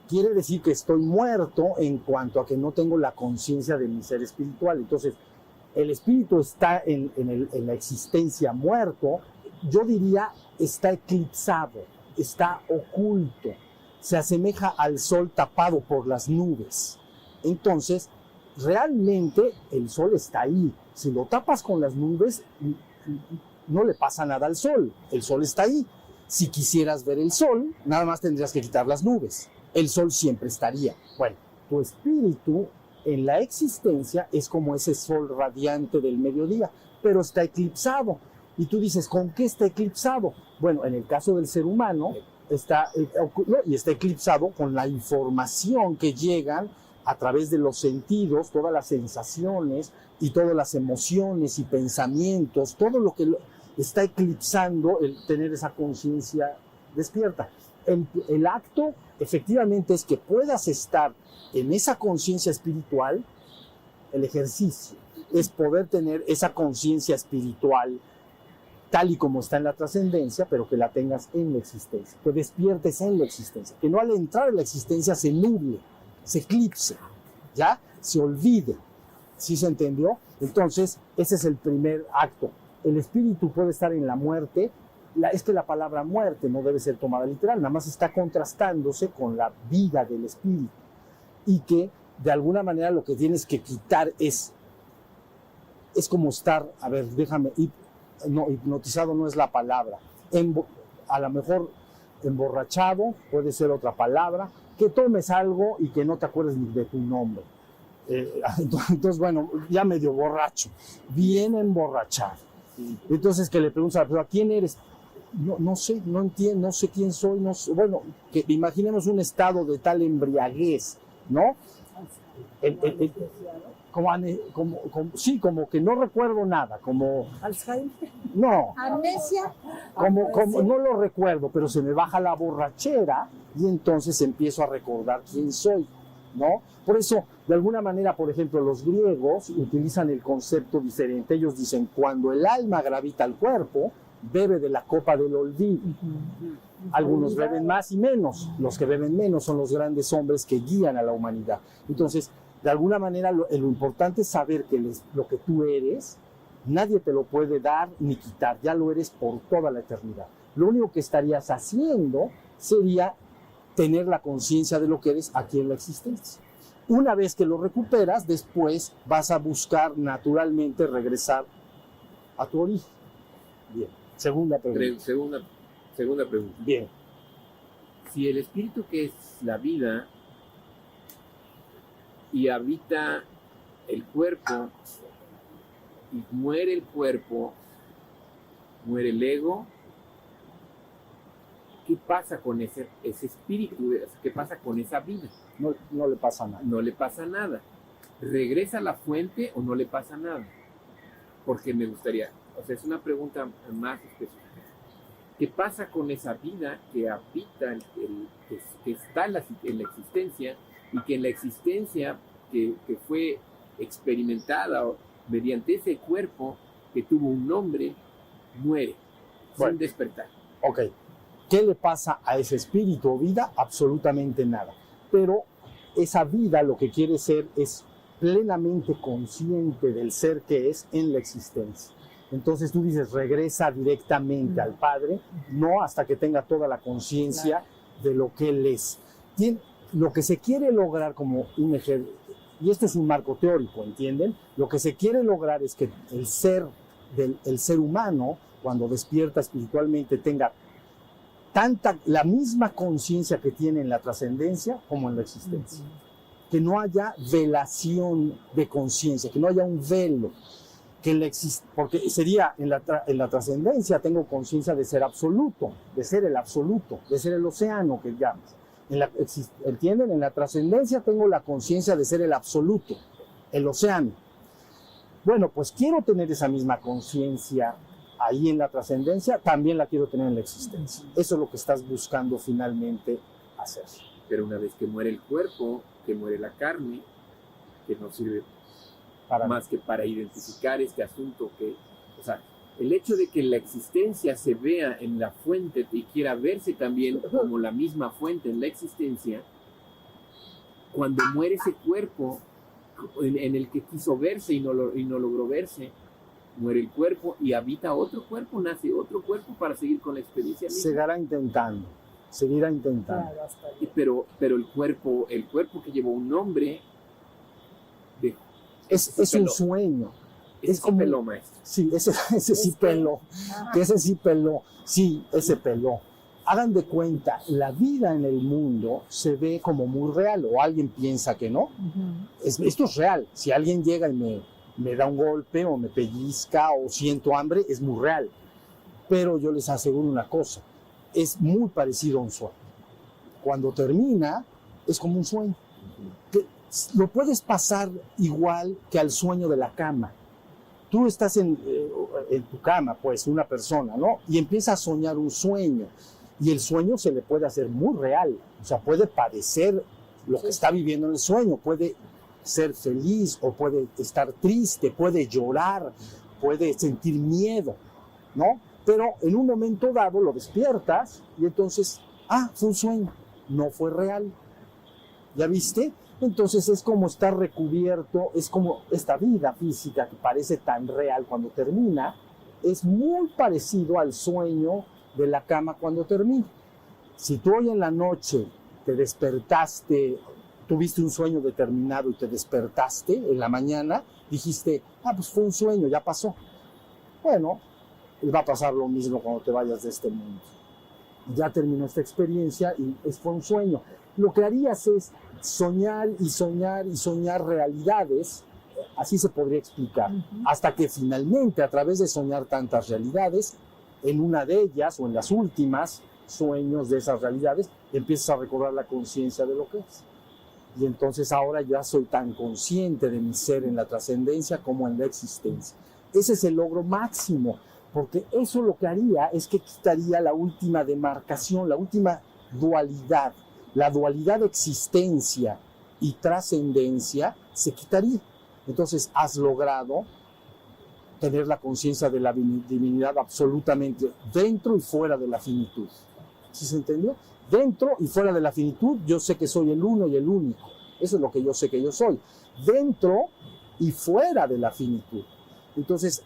Quiere decir que estoy muerto en cuanto a que no tengo la conciencia de mi ser espiritual. Entonces, el espíritu está en la existencia muerto, yo diría está eclipsado, está oculto, se asemeja al sol tapado por las nubes. Entonces, realmente el sol está ahí. Si lo tapas con las nubes, no le pasa nada al sol. El sol está ahí. Si quisieras ver el sol, nada más tendrías que quitar las nubes. El sol siempre estaría. Bueno, tu espíritu en la existencia es como ese sol radiante del mediodía, pero está eclipsado. Y tú dices, ¿con qué está eclipsado? Bueno, en el caso del ser humano, está eclipsado con la información que llegan a través de los sentidos, todas las sensaciones y todas las emociones y pensamientos, todo lo que está eclipsando el tener esa conciencia despierta. El acto efectivamente es que puedas estar en esa conciencia espiritual. El ejercicio es poder tener esa conciencia espiritual tal y como está en la trascendencia, pero que la tengas en la existencia, que despiertes en la existencia, que no al entrar en la existencia se nuble, se eclipse, ¿ya? Se olvide. ¿Sí se entendió? Entonces, ese es el primer acto. El espíritu puede estar en la muerte. Es que la palabra muerte no debe ser tomada literal, nada más está contrastándose con la vida del espíritu. Y que, de alguna manera, lo que tienes que quitar es como estar, a ver, déjame, no, hipnotizado no es la palabra. A lo mejor emborrachado puede ser otra palabra. Que tomes algo y que no te acuerdes ni de tu nombre. Entonces, bueno, ya medio borracho, bien emborrachado. Entonces que le preguntas a la persona, ¿quién eres? No sé, no entiendo, no sé quién soy. No sé. Bueno, que imaginemos un estado de tal embriaguez, ¿no? Como que no recuerdo nada, como... ¿Alzheimer? No. ¿Amnesia? Como no lo recuerdo, pero se me baja la borrachera y entonces empiezo a recordar quién soy, ¿no? Por eso, de alguna manera, por ejemplo, los griegos utilizan el concepto diferente. Ellos dicen, cuando el alma gravita al cuerpo, bebe de la copa del olvido. Algunos beben más y menos. Los que beben menos son los grandes hombres que guían a la humanidad. Entonces, de alguna manera, lo importante es saber que lo que tú eres, nadie te lo puede dar ni quitar. Ya lo eres por toda la eternidad. Lo único que estarías haciendo sería tener la conciencia de lo que eres aquí en la existencia. Una vez que lo recuperas, después vas a buscar naturalmente regresar a tu origen. Bien. Segunda pregunta. Segunda pregunta. Bien. Si el espíritu, que es la vida y habita el cuerpo, y muere el cuerpo, muere el ego, ¿qué pasa con ese espíritu? ¿Qué pasa con esa vida? No le pasa nada. No le pasa nada. ¿Regresa a la fuente o no le pasa nada? Porque me gustaría, o sea, es una pregunta más específica. ¿Qué pasa con esa vida que habita, que está en la existencia, y que en la existencia que fue experimentada mediante ese cuerpo que tuvo un nombre, muere, sin despertar? Ok. ¿Qué le pasa a ese espíritu o vida? Absolutamente nada. Pero esa vida lo que quiere ser es plenamente consciente del ser que es en la existencia. Entonces tú dices, regresa directamente al Padre, no hasta que tenga toda la conciencia de lo que Él es. Lo que se quiere lograr como un ejemplo, y este es un marco teórico, ¿entienden? Lo que se quiere lograr es que el ser humano, cuando despierta espiritualmente, tenga la misma conciencia que tiene en la trascendencia como en la existencia. Que no haya velación de conciencia, que no haya un velo. Porque sería en la trascendencia tengo conciencia de ser absoluto, de ser el absoluto, de ser el océano que llamas. ¿Entienden? En la trascendencia tengo la conciencia de ser el absoluto, el océano. Bueno, pues quiero tener esa misma conciencia ahí en la trascendencia, también la quiero tener en la existencia. Eso es lo que estás buscando finalmente hacer. Pero una vez que muere el cuerpo, que muere la carne, que no sirve Para más que para identificar este asunto o sea, el hecho de que la existencia se vea en la fuente y quiera verse también como la misma fuente en la existencia, cuando muere ese cuerpo en el que quiso verse y no logró verse, muere el cuerpo y habita otro cuerpo, nace otro cuerpo para seguir con la experiencia misma. seguirá intentando. Claro, hasta ahí. Pero el cuerpo que llevó un nombre Es un sueño. Es como peló, maestro. Sí, ese sí peló. Que ese sí peló. Sí, ese peló. Hagan de cuenta, la vida en el mundo se ve como muy real, o alguien piensa que no. Esto es real. Si alguien llega y me da un golpe, o me pellizca, o siento hambre, es muy real. Pero yo les aseguro una cosa, es muy parecido a un sueño. Cuando termina, es como un sueño. Lo puedes pasar igual que al sueño de la cama. Tú estás en tu cama, pues, una persona, ¿no? Y empieza a soñar un sueño. Y el sueño se le puede hacer muy real. O sea, puede padecer lo que está viviendo en el sueño. Puede ser feliz o puede estar triste, puede llorar, puede sentir miedo, ¿no? Pero en un momento dado lo despiertas y entonces, fue un sueño, no fue real. ¿Ya viste? Entonces es como estar recubierto, es como esta vida física que parece tan real cuando termina, es muy parecido al sueño de la cama cuando termina. Si tú hoy en la noche te despertaste, tuviste un sueño determinado y te despertaste en la mañana, dijiste, pues fue un sueño, ya pasó. Bueno, va a pasar lo mismo cuando te vayas de este mundo. Ya terminó esta experiencia y fue un sueño. Lo que harías es soñar y soñar y soñar realidades, así se podría explicar, hasta que finalmente, a través de soñar tantas realidades, en una de ellas o en las últimas sueños de esas realidades, empiezas a recobrar la conciencia de lo que es. Y entonces ahora ya soy tan consciente de mi ser en la trascendencia como en la existencia. Ese es el logro máximo, porque eso lo que haría es que quitaría la última demarcación, la última dualidad. La dualidad de existencia y trascendencia se quitaría. Entonces has logrado tener la conciencia de la divinidad absolutamente dentro y fuera de la finitud. ¿Sí se entendió? Dentro y fuera de la finitud, yo sé que soy el uno y el único. Eso es lo que yo sé que yo soy. Dentro y fuera de la finitud. Entonces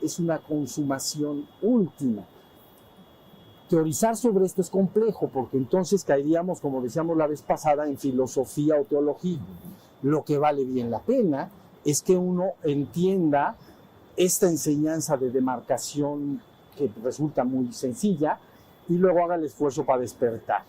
es una consumación última. Teorizar sobre esto es complejo, porque entonces caeríamos, como decíamos la vez pasada, en filosofía o teología. Lo que vale bien la pena es que uno entienda esta enseñanza de demarcación que resulta muy sencilla y luego haga el esfuerzo para despertar.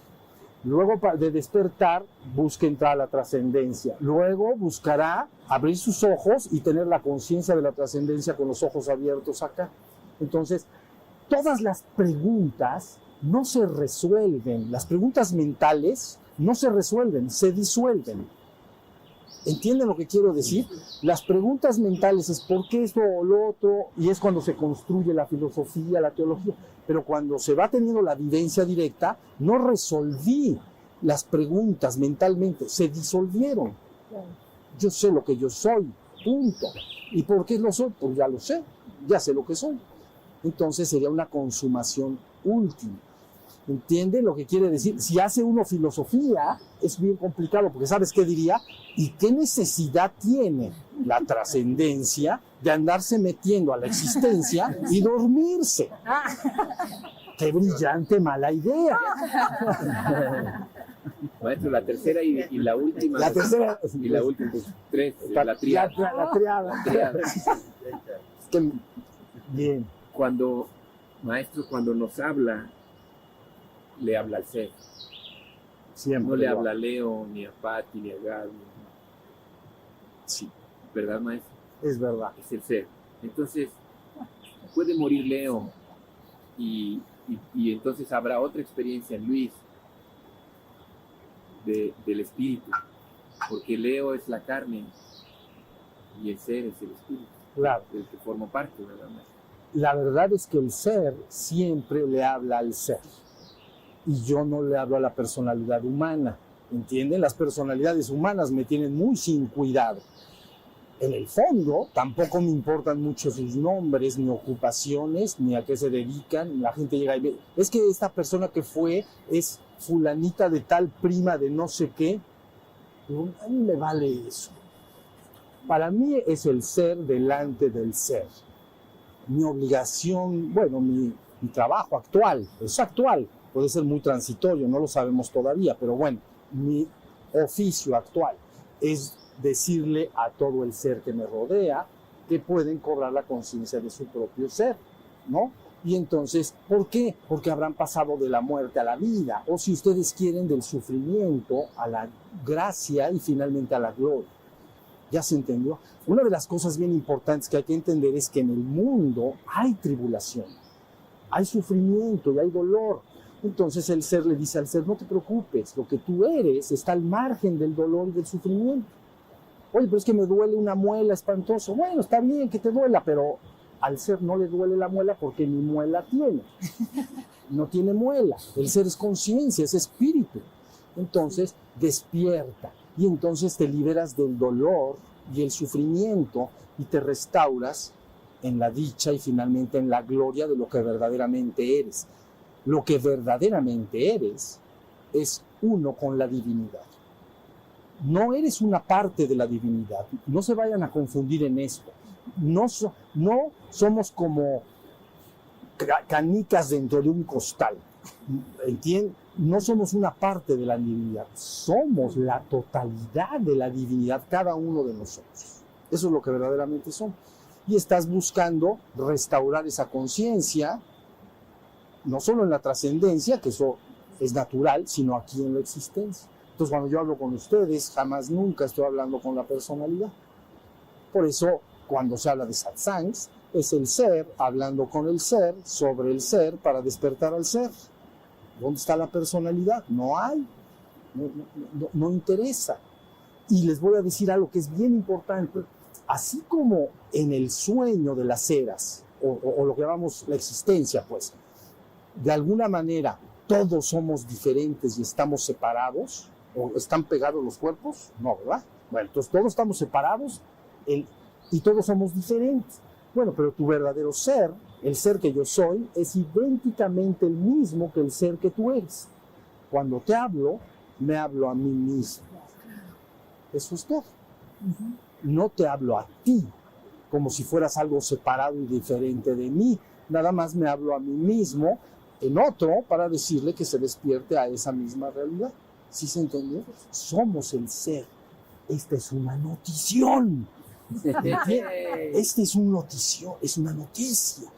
Luego de despertar, busque entrar a la trascendencia. Luego buscará abrir sus ojos y tener la conciencia de la trascendencia con los ojos abiertos acá. Entonces, todas las preguntas no se resuelven. Las preguntas mentales no se resuelven, se disuelven. ¿Entienden lo que quiero decir? Las preguntas mentales es ¿por qué esto o lo otro? Y es cuando se construye la filosofía, la teología. Pero cuando se va teniendo la vivencia directa, no resolví las preguntas mentalmente, se disolvieron. Yo sé lo que yo soy, punto. ¿Y por qué lo soy? Pues ya lo sé, ya sé lo que soy. Entonces sería una consumación última. ¿Entienden lo que quiere decir? Si hace uno filosofía, es bien complicado, porque ¿sabes qué diría? ¿Y qué necesidad tiene la trascendencia de andarse metiendo a la existencia y dormirse? ¡Qué brillante mala idea! Maestro, la tercera y la última. La tercera. Y la última, pues, tres, la triada. La triada. Bien. Cuando nos habla, le habla al ser. Siempre. No le habla a Leo, ni a Patti, ni a Gaby. Sí, ¿Verdad, maestro? es verdad. Es el ser. Entonces, puede morir Leo y entonces habrá otra experiencia en Luis del espíritu, porque Leo es la carne y el ser es el espíritu, Claro. del que forma parte, ¿verdad, maestro? La verdad es que el ser siempre le habla al ser. Y yo no le hablo a la personalidad humana. ¿entienden? Las personalidades humanas me tienen muy sin cuidado. En el fondo, tampoco me importan mucho sus nombres, ni ocupaciones, ni a qué se dedican. La gente llega y ve, es que esta persona que fue es fulanita de tal, prima de no sé qué. Digo, a mí me vale eso. Para mí es el ser delante del ser. Mi obligación, bueno, mi trabajo actual, es actual, puede ser muy transitorio, no lo sabemos todavía, pero bueno, mi oficio actual es decirle a todo el ser que me rodea que pueden cobrar la conciencia de su propio ser, ¿no? Y entonces, ¿por qué? Porque habrán pasado de la muerte a la vida, o si ustedes quieren, del sufrimiento a la gracia y finalmente a la gloria. ¿Ya se entendió? Una de las cosas bien importantes que hay que entender es que en el mundo hay tribulación, hay sufrimiento y hay dolor. Entonces el ser le dice al ser, no te preocupes, lo que tú eres está al margen del dolor y del sufrimiento. Oye, pero es que me duele una muela espantoso. Bueno, está bien que te duela, pero al ser no le duele la muela porque ni muela tiene. No tiene muela. El ser es conciencia, es espíritu. Entonces despierta y entonces te liberas del dolor y el sufrimiento y te restauras en la dicha y finalmente en la gloria de lo que verdaderamente eres. Lo que verdaderamente eres es uno con la divinidad. No eres una parte de la divinidad. No se vayan a confundir en esto. No somos como canicas dentro de un costal. ¿Entienden? No somos una parte de la divinidad. Somos la totalidad de la divinidad, cada uno de nosotros. Eso es lo que verdaderamente somos. Y estás buscando restaurar esa conciencia, no solo en la trascendencia, que eso es natural, sino aquí en la existencia. Entonces, cuando yo hablo con ustedes, jamás nunca estoy hablando con la personalidad. Por eso, cuando se habla de satsangs, es el ser hablando con el ser, sobre el ser, para despertar al ser. ¿Dónde está la personalidad? No hay. No interesa. Y les voy a decir algo que es bien importante. Así como en el sueño de las eras, o lo que llamamos la existencia, pues, de alguna manera todos somos diferentes y estamos separados, o están pegados los cuerpos, no, ¿verdad? Bueno, entonces todos estamos separados y todos somos diferentes. Bueno, pero tu verdadero ser, el ser que yo soy, es idénticamente el mismo que el ser que tú eres. Cuando te hablo, me hablo a mí mismo. Eso es todo. No te hablo a ti, como si fueras algo separado y diferente de mí. Nada más me hablo a mí mismo en otro para decirle que se despierte a esa misma realidad. ¿Sí se entendió? Somos el ser. Esta es una notición. Esta es un noticio, es una noticia.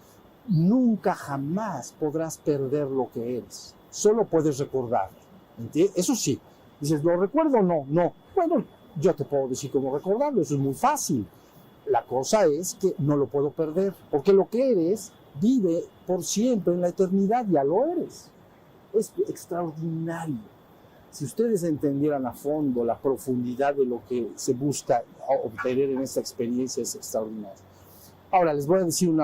Nunca jamás podrás perder lo que eres. Solo puedes recordarlo. ¿Entiendes? Eso sí. Dices, ¿lo recuerdo o no? No. Bueno, yo te puedo decir cómo recordarlo. Eso es muy fácil. La cosa es que no lo puedo perder. Porque lo que eres vive por siempre en la eternidad. Ya lo eres. Es extraordinario. Si ustedes entendieran a fondo la profundidad de lo que se busca obtener en esta experiencia, es extraordinario. Ahora, les voy a decir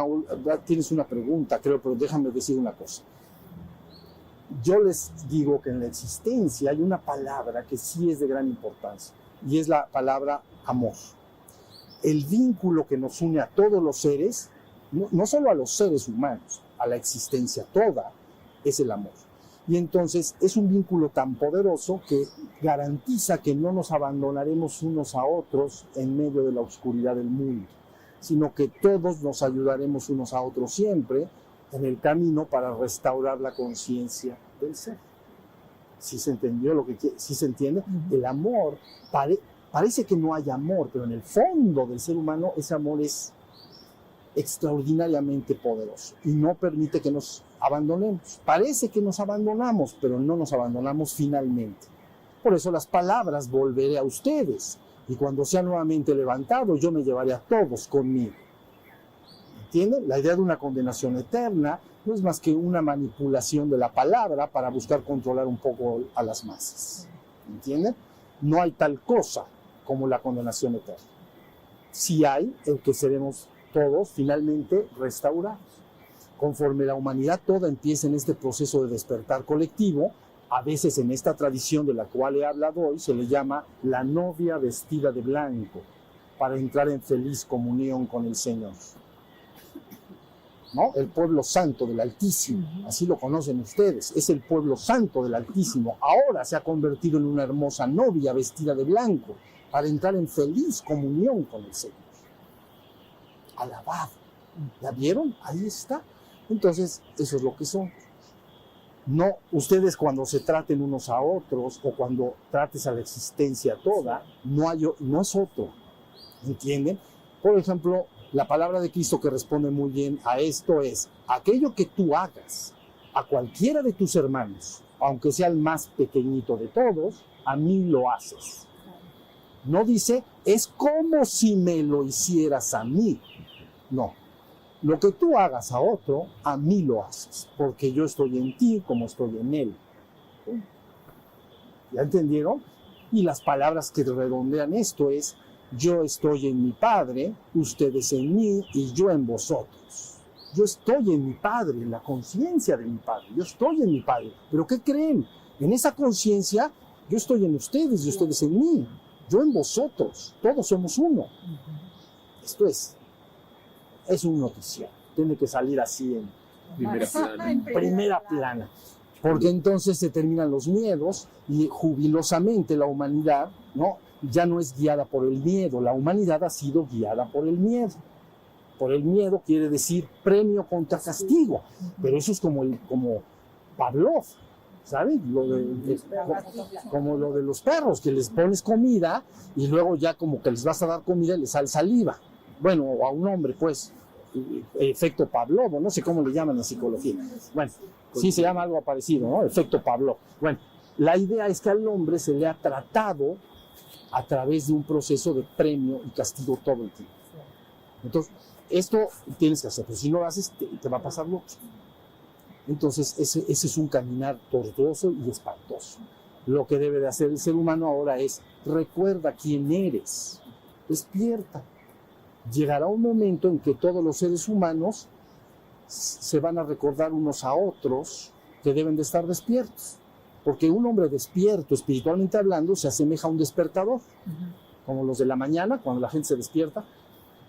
tienes una pregunta, creo, pero déjame decir una cosa. Yo les digo que en la existencia hay una palabra que sí es de gran importancia, y es la palabra amor. El vínculo que nos une a todos los seres, no solo a los seres humanos, a la existencia toda, es el amor. Y entonces es un vínculo tan poderoso que garantiza que no nos abandonaremos unos a otros en medio de la oscuridad del mundo, sino que todos nos ayudaremos unos a otros siempre en el camino para restaurar la conciencia del ser. ¿Sí se entendió lo que quiere? ¿Sí se entiende? El amor, parece que no hay amor, pero en el fondo del ser humano ese amor es extraordinariamente poderoso y no permite que nos abandonemos. Parece que nos abandonamos, pero no nos abandonamos finalmente. Por eso las palabras volveré a ustedes y cuando sea nuevamente levantado yo me llevaré a todos conmigo. ¿Entienden? La idea de una condenación eterna no es más que una manipulación de la palabra para buscar controlar un poco a las masas. ¿Entienden? No hay tal cosa como la condenación eterna. Sí hay el que seremos todos finalmente restaurados. Conforme la humanidad toda empiece en este proceso de despertar colectivo, A veces en esta tradición de la cual he hablado hoy se le llama la novia vestida de blanco para entrar en feliz comunión con el Señor. ¿No? El pueblo santo del Altísimo, así lo conocen ustedes, es el pueblo santo del Altísimo. Ahora se ha convertido en una hermosa novia vestida de blanco para entrar en feliz comunión con el Señor. Alabado. ¿Ya vieron? Ahí está. Entonces, eso es lo que son. No, ustedes cuando se traten unos a otros o cuando trates a la existencia toda, no es otro. ¿Entienden? Por ejemplo, la palabra de Cristo que responde muy bien a esto es: aquello que tú hagas a cualquiera de tus hermanos, aunque sea el más pequeñito de todos, a mí lo haces. No dice, es como si me lo hicieras a mí. No. Lo que tú hagas a otro, a mí lo haces, porque yo estoy en ti como estoy en él. ¿Ya entendieron? Y las palabras que redondean esto es: yo estoy en mi Padre, ustedes en mí y yo en vosotros. Yo estoy en mi Padre, en la conciencia de mi Padre. Yo estoy en mi Padre. ¿Pero qué creen? En esa conciencia, yo estoy en ustedes y ustedes en mí. Yo en vosotros. Todos somos uno. Esto es un noticiero. Tiene que salir así en primera plana. Porque entonces se terminan los miedos y jubilosamente la humanidad, ¿no?, ya no es guiada por el miedo. La humanidad ha sido guiada por el miedo. Por el miedo quiere decir premio contra castigo. Pero eso es como Pavlov, ¿saben? Como lo de los perros, que les pones comida y luego ya como que les vas a dar comida y les sale saliva. Bueno, o a un hombre, pues, efecto Pavlov, no sé cómo le llaman en psicología. Bueno, sí se llama algo parecido, ¿no? Efecto Pavlov. Bueno, la idea es que al hombre se le ha tratado a través de un proceso de premio y castigo todo el tiempo. Entonces, esto tienes que hacer, pero si no lo haces, te va a pasar lo otro. Entonces, ese es un caminar tortuoso y espantoso. Lo que debe de hacer el ser humano ahora es: recuerda quién eres, despierta. Llegará un momento en que todos los seres humanos se van a recordar unos a otros que deben de estar despiertos. Porque un hombre despierto, espiritualmente hablando, se asemeja a un despertador, como los de la mañana, cuando la gente se despierta.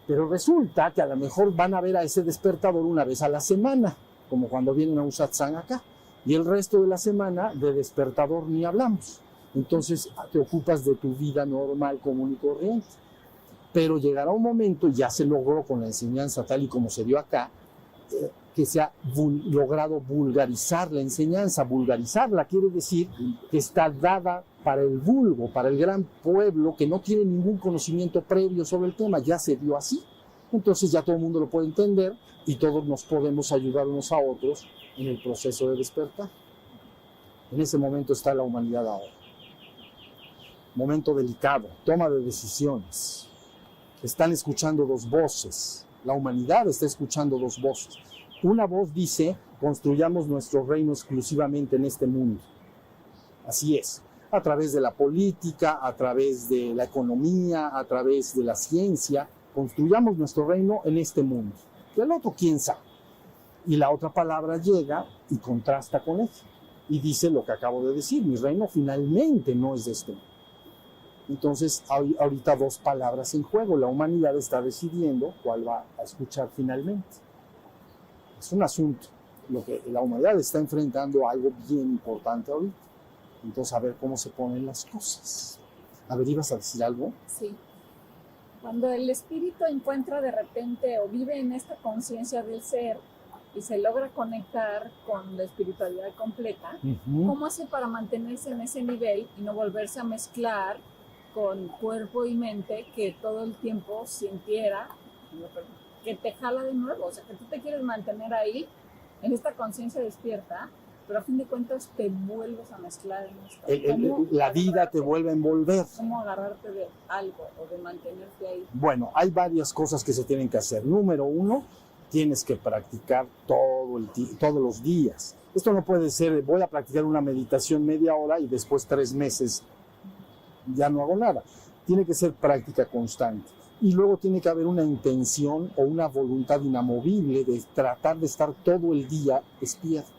Pero resulta que a lo mejor van a ver a ese despertador una vez a la semana, como cuando vienen a un satsang acá. Y el resto de la semana de despertador ni hablamos. Entonces te ocupas de tu vida normal, común y corriente. Pero llegará un momento, y ya se logró con la enseñanza tal y como se dio acá, que se ha logrado vulgarizar la enseñanza. Vulgarizarla quiere decir que está dada para el vulgo, para el gran pueblo que no tiene ningún conocimiento previo sobre el tema. Ya se dio así. Entonces ya todo el mundo lo puede entender y todos nos podemos ayudar unos a otros en el proceso de despertar. En ese momento está la humanidad ahora. Momento delicado, toma de decisiones. Están escuchando dos voces. La humanidad está escuchando dos voces. Una voz dice: construyamos nuestro reino exclusivamente en este mundo. Así es, a través de la política, a través de la economía, a través de la ciencia, construyamos nuestro reino en este mundo. Y el otro, quién sabe. Y la otra palabra llega y contrasta con eso. Y dice lo que acabo de decir: mi reino finalmente no es de este mundo. Entonces, ahorita dos palabras en juego. La humanidad está decidiendo cuál va a escuchar finalmente. Es un asunto. Lo que la humanidad está enfrentando algo bien importante ahorita. Entonces, a ver cómo se ponen las cosas. A ver, ¿ibas a decir algo? Sí. Cuando el espíritu encuentra de repente o vive en esta conciencia del ser y se logra conectar con la espiritualidad completa, ¿cómo hace para mantenerse en ese nivel y no volverse a mezclar con cuerpo y mente, que todo el tiempo sintiera que te jala de nuevo? O sea, que tú te quieres mantener ahí, en esta conciencia despierta, pero a fin de cuentas te vuelves a mezclar en esto. La vida te vuelve a envolver. ¿Cómo agarrarte de algo o de mantenerte ahí? Bueno, hay varias cosas que se tienen que hacer. Número uno, tienes que practicar todos los días. Esto no puede ser: voy a practicar una meditación media hora y después 3 meses ya no hago nada. Tiene que ser práctica constante. Y luego tiene que haber una intención o una voluntad inamovible de tratar de estar todo el día despierto.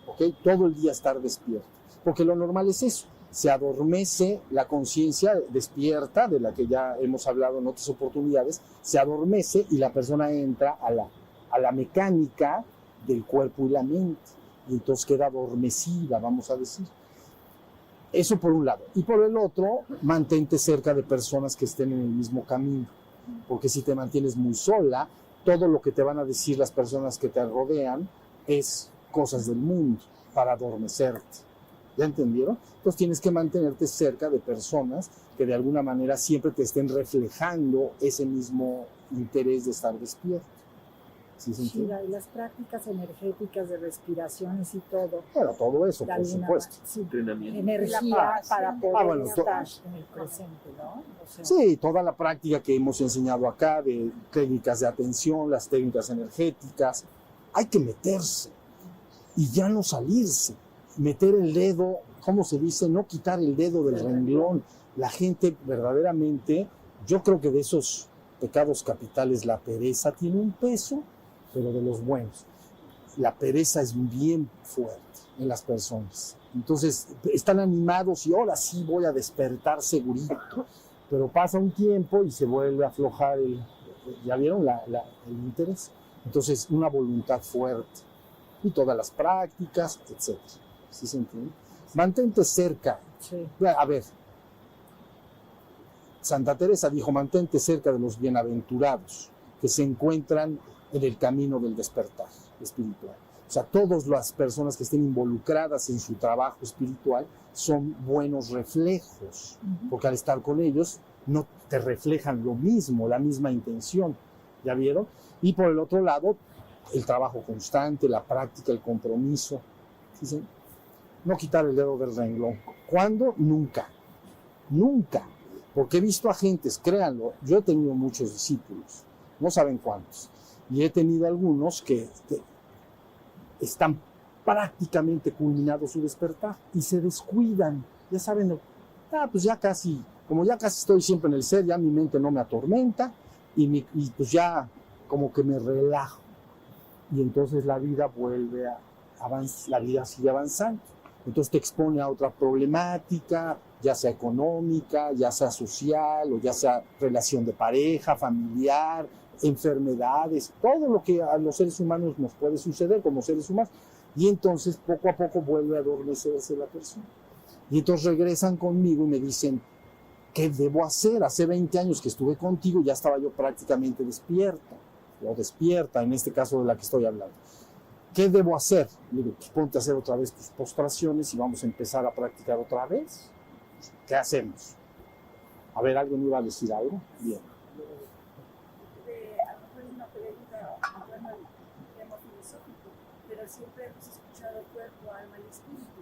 ¿Ok? Todo el día estar despierto. Porque lo normal es eso, se adormece la conciencia despierta, de la que ya hemos hablado en otras oportunidades, se adormece y la persona entra a la mecánica del cuerpo y la mente, y entonces queda adormecida, vamos a decir. Eso por un lado. Y por el otro, mantente cerca de personas que estén en el mismo camino, porque si te mantienes muy sola, todo lo que te van a decir las personas que te rodean es cosas del mundo para adormecerte. ¿Ya entendieron? Entonces tienes que mantenerte cerca de personas que de alguna manera siempre te estén reflejando ese mismo interés de estar despierto. ¿Sí se entiende? Y las prácticas energéticas de respiraciones y todo. Bueno, todo eso, por supuesto. Sí, Entrenamiento. energía para poder bueno, estar en el presente, ¿no? O sea, Sí, toda la práctica que hemos enseñado acá de técnicas de atención, las técnicas energéticas, hay que meterse y ya no salirse. Meter el dedo, ¿cómo se dice? No quitar el dedo del renglón. La gente verdaderamente, yo creo que de esos pecados capitales la pereza tiene un peso, pero de los buenos. La pereza es bien fuerte en las personas. Entonces están animados y ahora sí voy a despertar segurito. Pero pasa un tiempo y se vuelve a aflojar ¿ya vieron? El interés. Entonces una voluntad fuerte y todas las prácticas, etc. ¿Sí se entiende? Mantente cerca. sí. A ver, Santa Teresa dijo, mantente cerca de los bienaventurados que se encuentran en el camino del despertar espiritual. O sea, todas las personas que estén involucradas en su trabajo espiritual son buenos reflejos, porque al estar con ellos no te reflejan lo mismo, la misma intención. ¿Ya vieron? Y por el otro lado, el trabajo constante, la práctica, el compromiso. ¿Sí? No quitar el dedo del renglón. ¿Cuándo? Nunca. Nunca. Porque he visto a gentes, créanlo, yo he tenido muchos discípulos, no saben cuántos, y he tenido algunos que están prácticamente culminado su despertar y se descuidan. Ya saben, pues ya casi, como ya casi estoy siempre en el ser, ya mi mente no me atormenta y pues ya como que me relajo. Y entonces la vida vuelve a avanzar, la vida sigue avanzando. Entonces te expone a otra problemática, ya sea económica, ya sea social, o ya sea relación de pareja, familiar, enfermedades, todo lo que a los seres humanos nos puede suceder como seres humanos. Y entonces poco a poco vuelve a adormecerse la persona. Y entonces regresan conmigo y me dicen, ¿qué debo hacer? Hace 20 años que estuve contigo, ya estaba yo prácticamente despierta, o despierta, en este caso de la que estoy hablando. ¿Qué debo hacer? Le digo, pues ponte a hacer otra vez tus postraciones y vamos a empezar a practicar otra vez. ¿Qué hacemos? A ver, ¿alguien iba a decir algo? Bien. A lo mejor es una pregunta hablando del tema filosófico, pero siempre hemos escuchado cuerpo, alma y espíritu.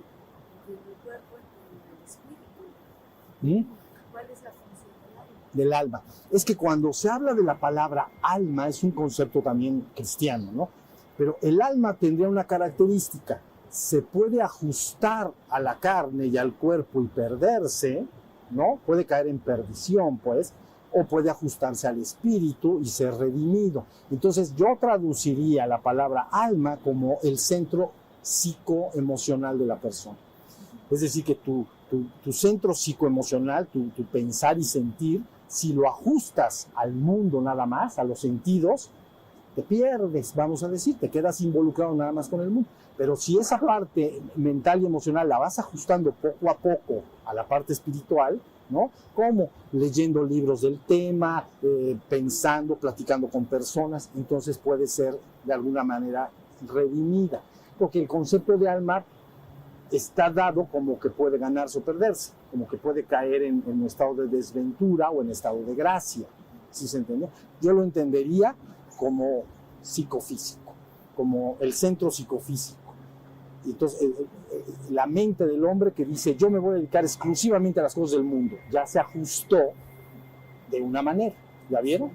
Entiendo el cuerpo, entiendo el espíritu. ¿Cuál es la función del alma? Del alma. Es que cuando se habla de la palabra alma, es un concepto también cristiano, ¿no? Pero el alma tendría una característica. Se puede ajustar a la carne y al cuerpo y perderse, ¿no? Puede caer en perdición, pues, o puede ajustarse al espíritu y ser redimido. Entonces yo traduciría la palabra alma como el centro psicoemocional de la persona. Es decir, que tu centro psicoemocional, tu pensar y sentir, si lo ajustas al mundo nada más, a los sentidos, te pierdes, vamos a decir, te quedas involucrado nada más con el mundo. Pero si esa parte mental y emocional la vas ajustando poco a poco a la parte espiritual, ¿no? Como leyendo libros del tema, pensando, platicando con personas, entonces puede ser de alguna manera redimida. Porque el concepto de alma está dado como que puede ganarse o perderse, como que puede caer en un estado de desventura o en estado de gracia. ¿Sí se entiende? Yo lo entendería como psicofísico, como el centro psicofísico. Y entonces la mente del hombre que dice yo me voy a dedicar exclusivamente a las cosas del mundo, ya se ajustó de una manera, ¿ya vieron?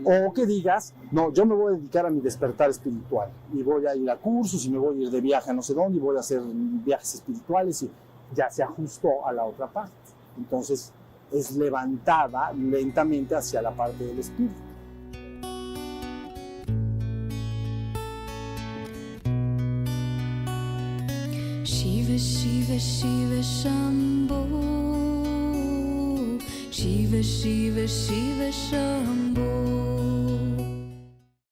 O que digas, no, yo me voy a dedicar a mi despertar espiritual y voy a ir a cursos y me voy a ir de viaje a no sé dónde y voy a hacer viajes espirituales y ya se ajustó a la otra parte. Entonces es levantada lentamente hacia la parte del espíritu. Shiva, Shiva Shiva Shambho Shiva Shiva Shiva Shambho